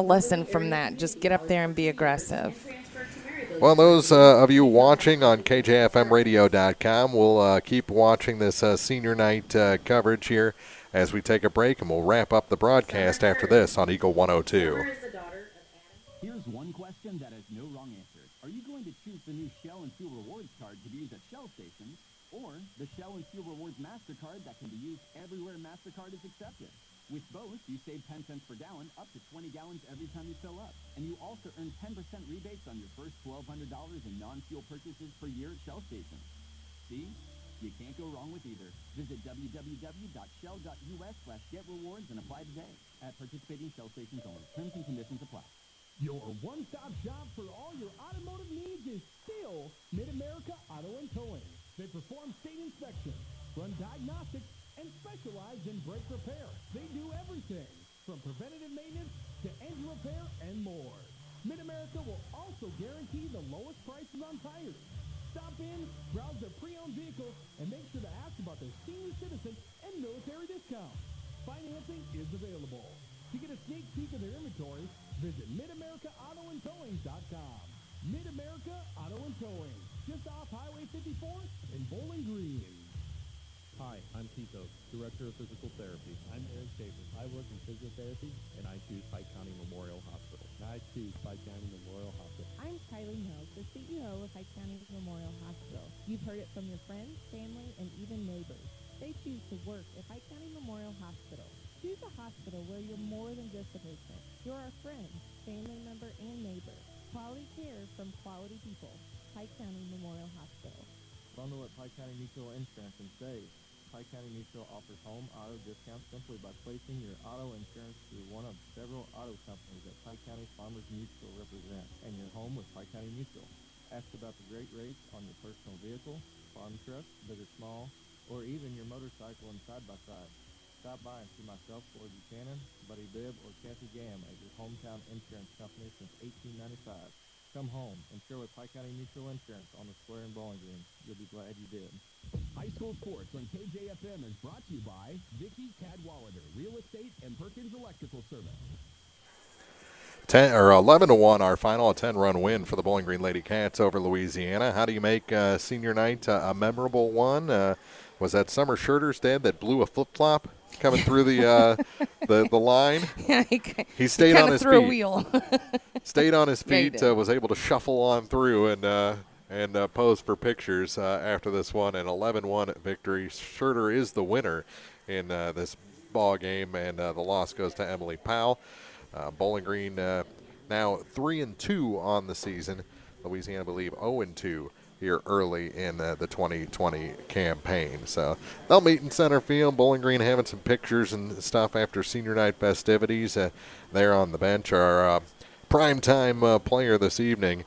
lesson from that. Just get up there and be aggressive. Well, those of you watching on KJFMradio.com will keep watching this senior night coverage here as we take a break, and we'll wrap up the broadcast after this on Eagle 102. Here's one question that has no wrong answer. Are you going to choose the new Shell and Fuel Rewards card to be used at Shell stations, or the Shell and Fuel Rewards MasterCard that can be used everywhere MasterCard is accepted? With both, you save 10 cents per gallon, up to 20 gallons every time you fill up. And you also earn 10% rebates on your first $1,200 in non-fuel purchases per year at Shell stations. See? You can't go wrong with either. Visit www.shell.us/getrewards and apply today at participating Shell stations only. Terms and conditions apply. Your one-stop shop for all your automotive needs is still Mid-America Auto and Towing. They perform state inspections, run diagnostics, and specialize in brake repair. They do everything from preventative maintenance to engine repair and more. Mid-America will also guarantee the lowest prices on tires. Stop in, browse their pre-owned vehicles, and make sure to ask about their senior citizen and military discounts. Financing is available. To get a sneak peek of their inventory, visit MidAmericaAutoandTowing.com. Mid-America Auto and Towing, just off Highway 54 in Bowling Green. Hi, I'm Tito, Director of Physical Therapy. I'm Eric Davis. I work in physiotherapy, and I choose Pike County Memorial Hospital. I choose Pike County Memorial Hospital. I'm Kylie Mills, the CEO of Pike County Memorial Hospital. You've heard it from your friends, family, and even neighbors. They choose to work at Pike County Memorial Hospital. Choose a hospital where you're more than just a patient. You're our friend, family member, and neighbor. Quality care from quality people. Pike County Memorial Hospital. Bundle at Pike County Mutual Insurance and save. Pike County Mutual offers home auto discounts simply by placing your auto insurance through one of several auto companies that Pike County Farmers Mutual represents, and you're home with Pike County Mutual. Ask about the great rates on your personal vehicle, farm truck, big or small, or even your motorcycle and side-by-side. Stop by and see myself, Floyd Buchanan, Buddy Bibb, or Kathy Gam at your hometown insurance company since 1895. Come home, insure with Pike County Mutual Insurance on the square in Bowling Green. You'll be glad you did. High School Sports on KJFM is brought to you by Vicky Cadwallader, Real Estate and Perkins Electrical Service. 11-1, our final, a 10-run win for the Bowling Green LadyCats over Louisiana. How do you make senior night a memorable one? Was that Summer Schurter's dad that blew a flip-flop coming through the line? Yeah, he stayed on his feet. A wheel. Stayed on his feet, Yeah, was able to shuffle on through and pose for pictures after this one. An 11-1 victory. Schurter is the winner in this ball game, and the loss goes to Emily Powell. Bowling Green now 3-2 on the season. Louisiana, I believe, 0-2 here early in the 2020 campaign. So they'll meet in center field. Bowling Green having some pictures and stuff after senior night festivities. There on the bench, our primetime player this evening,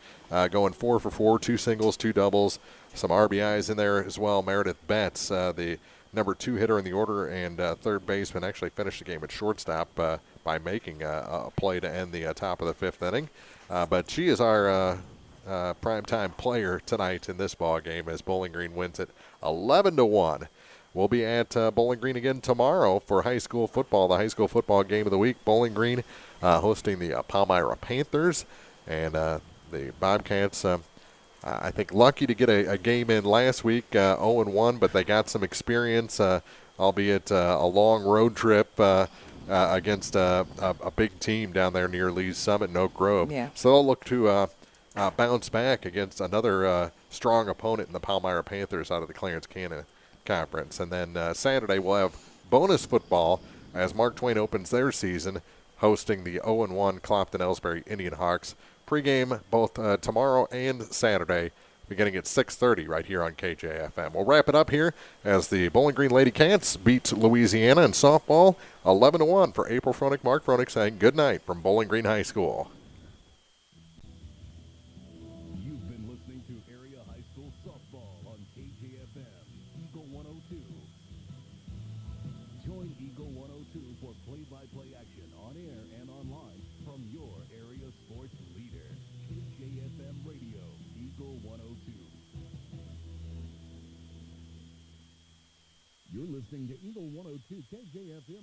going 4 for 4, 2 singles, 2 doubles, some RBIs in there as well. Meredith Betts, the number 2 hitter in the order and third baseman, actually finished the game at shortstop by making a play to end the top of the 5th inning. But she is our primetime player tonight in this ball game as Bowling Green wins it 11-1. We'll be at Bowling Green again tomorrow for high school football, the high school football game of the week. Bowling Green hosting the Palmyra Panthers, and the Bobcats, I think, lucky to get a game in last week, 0-1, but they got some experience, albeit a long road trip against a big team down there near Lee's Summit and Oak Grove. Yeah. So they'll look to bounce back against another strong opponent in the Palmyra Panthers out of the Clarence Cannon Conference. And then Saturday we'll have bonus football as Mark Twain opens their season hosting the 0-1 Clopton-Ellsbury Indian Hawks. Pregame both tomorrow and Saturday beginning at 6:30 right here on KJFM. We'll wrap it up here as the Bowling Green LadyCats beat Louisiana in softball 11-1 for April Froelich. Mark Froelich saying good night from Bowling Green High School. You've been listening to Area High School Softball on KJFM, Eagle 102. Join Eagle 102 for listening to Eagle 102 KJFM.